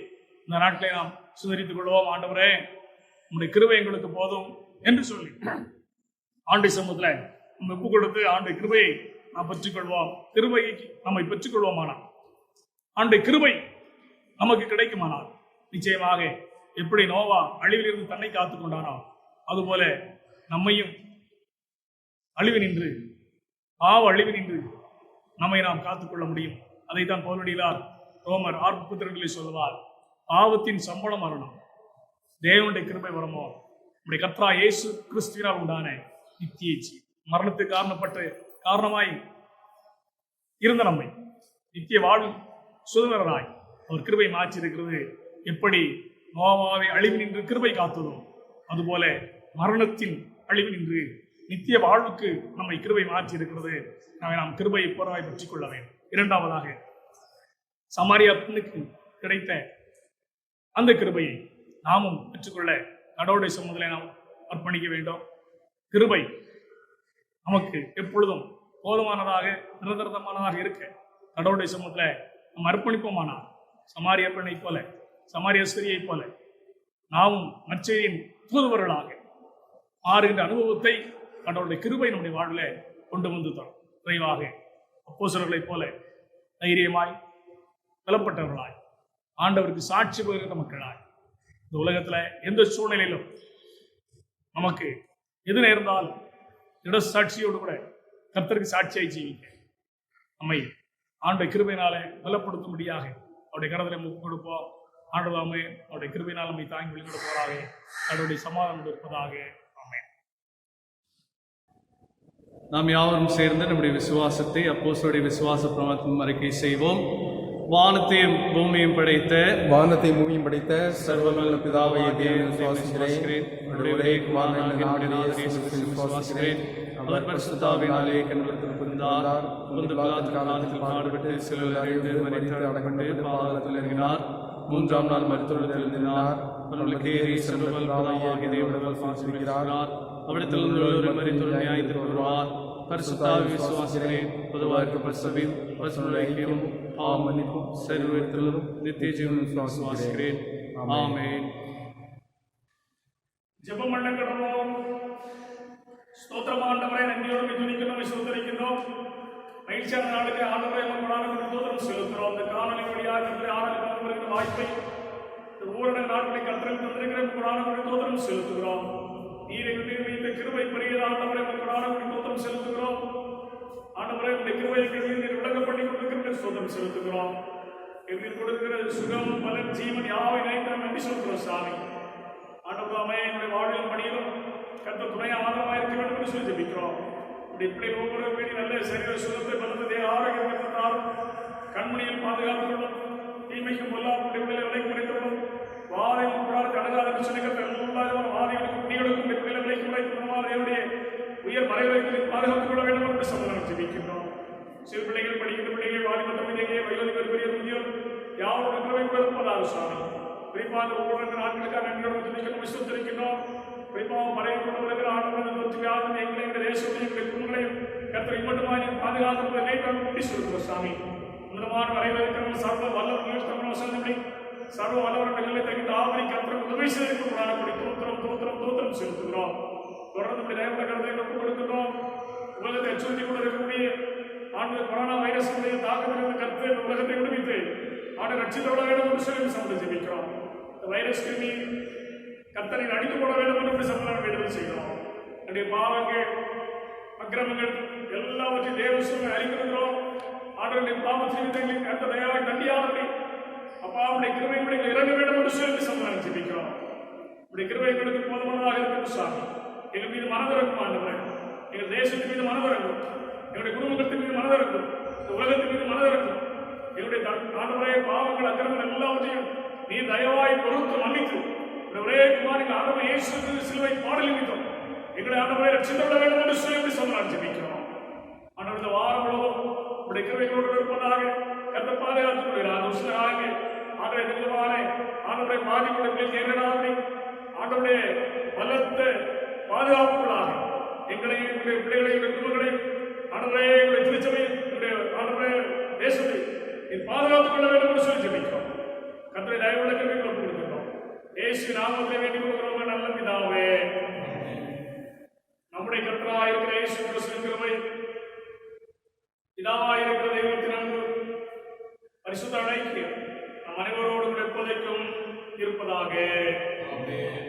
இந்த நாட்டிலே நாம் சுதரித்துக் கொள்வோம். ஆண்டவரே, உங்களுடைய கிருபை எங்களுக்கு போதும் என்று சொல்லி ஆண்டை சமூகத்துல நம்ம ஒப்பு கொடுத்து ஆண்டை கிருபையை நாம் பெற்றுக்கொள்வோம். கிருபையை நம்மை பெற்றுக்கொள்வோமானால், ஆண்டை கிருபை நமக்கு கிடைக்குமானால், நிச்சயமாக எப்படி நோவா அழிவிலிருந்து தன்னை காத்துக் கொண்டானோ அதுபோல நம்மையும் அழிவு நின்று அழிவு நின்று நம்மை நாம் காத்துக்கொள்ள முடியும். அதைத்தான் பவுலடியார் ரோமர் 6:32 சொல்லுவார், பாவத்தின் சம்பளம் மரணம், தேவனுடைய கிருபை வரமோ நம்முடைய கர்த்தரா இயேசு கிறிஸ்துவினால் உண்டான நித்திய ஜீவன். மரணத்துக்கு காரணமாய் இருந்த நம்மை நித்திய வாழ்வு சுதந்திரராய் அவர் கிருபை மாற்றி இருக்கிறது. எப்படி நோவாவை அழிவு நின்று கிருபை காத்ததோ அதுபோல மரணத்தின் அழிவு நின்று நித்திய வாழ்வுக்கு நம்மை கிருபை மாற்றி இருக்கிறது. நாம் கிருபையை போராய் பெற்றுக் கொள்ள வேண்டும். இரண்டாவதாக, சமாரியா பெண்ணுக்கு கிடைத்த அந்த கிருபையை நாமும் பெற்றுக்கொள்ள கடவுளுடைய சமூகத்திலே நாம் அர்ப்பணிக்க வேண்டும். கிருபை நமக்கு எப்பொழுதும் போதுமானதாக நிரந்தரமானதாக இருக்க கடவுளுடைய சமூகத்தில் நாம் அர்ப்பணிப்போமானால் சமாரிய பெண்ணை போல, சமாரிய ஸ்திரியை போல நாமும் நற்செய்தியின் தூதுவர்களாக மாறுகின்ற அனுபவத்தை கடவுளுடைய கிருபை நம்முடைய வாழ்வில் கொண்டு வந்து தரும். விரைவாக அப்போஸ்தலர்களைப் போல தைரியமாய் பலப்பட்டவர்களாய் ஆண்டவருக்கு சாட்சி பகிர்ந்த மக்களாய் இந்த உலகத்துல எந்த சூழ்நிலையிலும் நமக்கு எது நேர்ந்தாலும் இட சாட்சியோடு கூட கர்த்தருக்கு சாட்சியாய் ஜீவிக்க நம்மை ஆண்டவருடைய கிருபையினாலே பலப்படுத்தும்படியாக அவருடைய கரத்திலே முக்கு கொடுப்போம். ஆண்டவராமே அவருடைய கிருபையினால் நம்மை தாங்கி வெளியிட போறாக. அவருடைய சமாதானம் இருப்பதாக. ஆமென். நாம் யாவரும் சேர்ந்து நம்முடைய விசுவாசத்தை அப்போஸ்தலருடைய விசுவாச பிரமாணத்தின் அறிக்கை செய்வோம். வானத்தையும் பூமியும் படைத்த சர்வவல்ல பிதாவை தேவனை விசுவாசிக்கிறேன். அவருடைய ஒரே குமாரனாகிய நம்முடைய இயேசுவை விசுவாசிக்கிறேன். அவர் பரிசுத்த ஆவியினாலே கன்னியாகுமரியில் பிறந்தார். பொந்து பிலாத்து காலத்தில் பாடுபட்டு சிலுவையில் அறைந்து மரித்து அடக்கப்பட்டு பாதாளத்தில் இறங்கினார். மூன்றாம் நாள் மரித்தோரில் எழுந்தினார். அவர்களுக்கு ஏறி சர்வவல்ல பிதாவாகிய தேவனை விசுவாசிக்கிறார். அவிடத்திலிருந்து ஒரு மரித்தோர் நியாயத்திற்கு வருவார். பரிசுத்த ஆவியை விசுவாசிக்கிறேன். பொதுவாக பரிசுத்தம், பரிசுத்த ஐக்கியம், பாவ மன்னிப்பும், சரீரத்திலும் நித்திய ஜீவனும் விசுவாசிக்கிறேன். ஆமென். ஜெபம் பண்ண கடவோம். ஸ்தோத்திரம் ஆண்டவரே, நன்றியோடு துதிக்கிறோம், ஸ்தோத்திரிக்கிறோம். மகிழ்ச்சியான நாளுக்கு ஆண்டவரே உங்கள் ஸ்தோத்திரம் செலுத்துகிறோம். இந்த காணொலி வழியாக ஆடலுக்கு வாய்ப்பை இந்த ஊரட நாட்களை கற்றல் தந்திருக்கிற உங்கள் ஸ்தோத்திரம் செலுத்துகிறோம். நீர் எங்கள் வைத்த கிருபை பெரிய ஆண்டவரே உங்கள் ஸ்தோத்திரம் செலுத்துகிறோம். ஆண்டவரே உடைய கிருபைக்கு நீர் விளக்கப்பண்ணி கொடுக்கிற ஸ்தோத்திரம் செலுத்துகிறோம். எங்களுக்கு கொடுக்கிற சுகம், பலன், ஜீவன் யாவை நினைத்து நன்றி சொல்கிறோம் சாமி. ஆண்டவராமே என்னுடைய வாழ்விலும் பணியிலும் கர்த்தர் துணை ஆதரவாக இருக்க வேண்டும் என்று சொல்லி ஜெபிக்கிறோம். உடைய பிள்ளை ஒவ்வொரு பேரி நல்ல சரீர சுகத்தை பலத்தை ஆரோக்கியம் கண்மணியில் பாதுகாத்துக் கொள்ளும். தீமைக்கும் பொல்லாப்புடைய பிள்ளைகளை குறைத்துள்ளும். வாதையும் கூடாது அணுகாத சொன்னகத்தை எல்லாரும் வாதிகளுக்கும் குடிகளுக்கும் பிள்ளைகளை குறைத்துடைய உயர் மறைவைகளை பாதுகாத்துக் கொள்ள வேண்டும் என்று சொல்ல ஜெபிக்கின்றோம். சிறு பிள்ளைகள், படிக்கின்ற பிள்ளைகள், வாலிபத்தம் வயோதிபர், பெரிய முதியோர் யாரும் இருப்பதாக சாமி. குறிப்பாக ஒவ்வொரு நாட்களுக்காக நன்றியோடு துதிக்கிறோம், விசுவத்திருக்கின்றோம். குறிப்பாக மறைவு கொண்டு வருகிற ஆண்டவர்கள் எங்களுடைய தேசத்தையும் எங்களுடைய குடும்பங்களையும் கர்த்தரை மட்டுமாக பாதுகாத்து நேற்று கூட்டி சொல்கிறோம் சாமி. உன்னதமான மறைவு இருக்கிறவங்க சர்வ வல்லவர்களை சர்வ வல்லவர்களை தகுந்த ஆவணி கர்த்தரை உதவி செய்திருக்கிறார்கள். தோத்திரம் செலுத்துகிறோம். தொடர்ந்து தேவத கருத்தை ஒப்புக் கொடுக்கிறோம். உலகத்தை அச்சுறுத்தி கொண்டு இருக்கக்கூடிய ஆண்டு கொரோனா வைரஸுடைய தாக்கத்திலிருந்து கருத்து உலகத்தை விடுவித்து ஆண்டு ரட்சித்தோட வேண்டும் என்று சொல்லி சம்மதம் ஜெபிக்கிறோம். இந்த வைரஸ் கிருமி கர்த்தரை அடித்து போட வேண்டும் என்று சம்மதம் வேண்டுதல் செய்கிறோம். என்னுடைய பாவங்கள், அக்கிரமங்கள் எல்லாவற்றையும் தேவ சூழ்நிலை அறிந்திருக்கிறோம். ஆண்டுடைய பாவத்தை கர்த்த தயாராக தண்டியாதபடி அப்பா அவருடைய கிருபை பிள்ளைகள் இறங்க வேண்டும் என்று சொல்லி சம்மதம் ஜெபிக்கிறோம். உடைய கிருபை எங்களுக்கு போதுமானதாக இருக்கிற சாமி. எங்கள் மீது மனதிறக்கும் ஆண்டவரே, எங்கள் தேசத்தின் மீது மனதிறக்கும், எங்களுடைய குடும்பத்தின் மீது மனதிறக்கும், இந்த உலகத்தின் மீது மனதிறக்கும். எங்களுடைய ஆண்டவரே பாவங்கள், அக்கிரமங்கள் எல்லாவற்றையும் நீ தயவாய் பொறுத்து மன்னித்து ஒரே குமாரின் ஆண்டவரை இயேசு சிலுவை பாடல் நிமித்தம் எங்களை ஆண்டவரை ரட்சித்துவிட வேண்டும் என்று சொல்லி சொன்னால் ஜெபிக்கிறோம். ஆண்டவர் இந்த வாரம் முழுவதும் உடைய கிருபைகளோடு இருப்பதாக கர்த்த பாதுகாத்துக் கொள்கிறார். ஆண்டவரை நிமித்தமான ஆண்டவரை பாதிப்புடைய கேட்கிறார்கள். ஆண்டவருடைய பலத்த பாதுகாப்புகளாக எங்களையும் எங்களுடைய பிள்ளைகளையும் குடும்பங்களையும் ஆண்டவரே எங்களுடைய திருச்சபையும் ஆண்டவரே தேசத்தை பாதுகாத்துக் கொள்ள வேண்டும் என்று சொல்லி ஜெபிக்கிறோம். கர்த்தரை தயவுள்ள கிருபைகளை கொடுக்கிறோம். இயேசு நாமத்தை வேண்டிக் கொள்கிறோம் நல்ல பிதாவே. நம்முடைய கர்த்தராக இருக்கிற இயேசு கிறிஸ்துவின் கிருபை, பிதாவாக இருக்கிற தெய்வத்தின் அன்பு, பரிசுத்த ஐக்கியம் நம் அனைவரோடும் எப்போதைக்கும் இருப்பதாக. ஆமென்.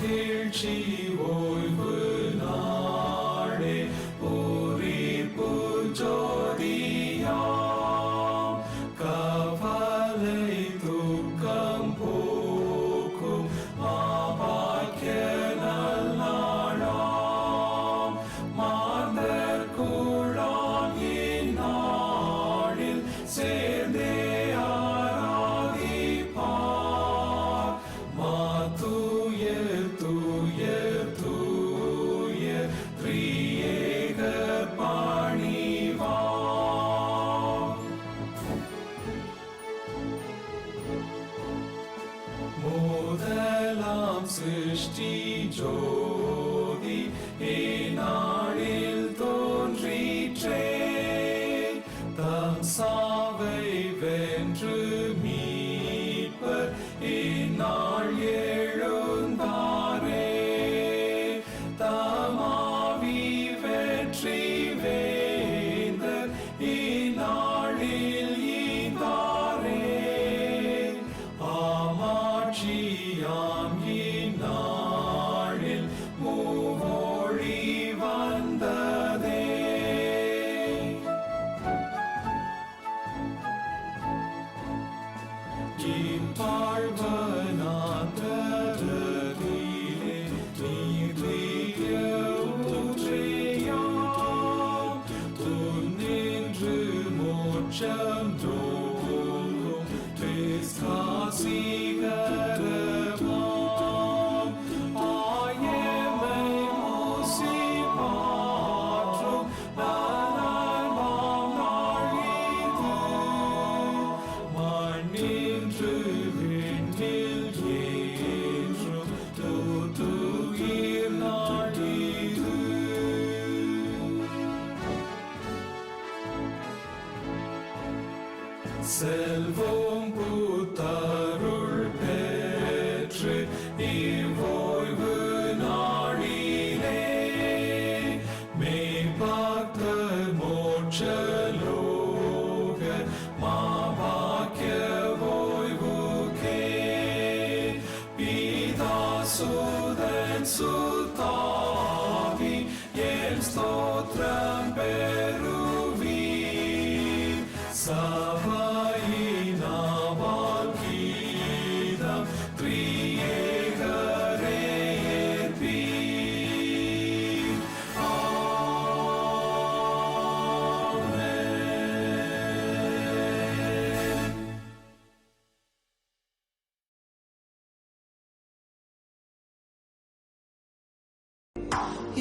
மகிழ்ச்சி ஓய்வு நாடே பூரிப்பு ஜோதியாம் கவலை துக்கம் போக்கும் மாபாக்கிய நல்நாளாம் மாந்தர் கூழாம் இந்நாளில் சேர்ந்தே ஆராதிப்பார் மாதூயர் தூயர் தூயர் திரியேகர் பணிவார் முதலாம் சிருஷ்டி ஜோதி இந்நாளில் தோன்றிற்றே தம் சாவை வென்று மீட்பர் இந்நாள் எழுந்தாரே தமாவி வெற்றி வேந்தர் இந்நாளில் ஈந்தாரே ஆமாட்சியாம் இந்நாளில் மூவொழி வந்ததே வாழ்வனாந்தரிலே நீரிய ஊற்றையாம் துன்னின்று மோட்சம் தோறும் விஸ்வாசிகரமாம் ஆயமை மூசி மாற்றும் நலமாம் நாளிது மண்ணின்று விண்ணில் ஏற்றும் தூதுயிர் நாடிது செல்வம் பூத்தருள் பெற்று இவ்வோய்வு நாளிலே மெய்பாக்தர் மோட்சலோக மாபாக்கிய ஓய்வுக்கே பிதாசுதன் சுத்தாவி என் ஸ்தோத்திரம் பெறுவீர் சபையினாவால் கீதம் திரியேகரே ஏற்பீர். ஆமென்.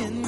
என்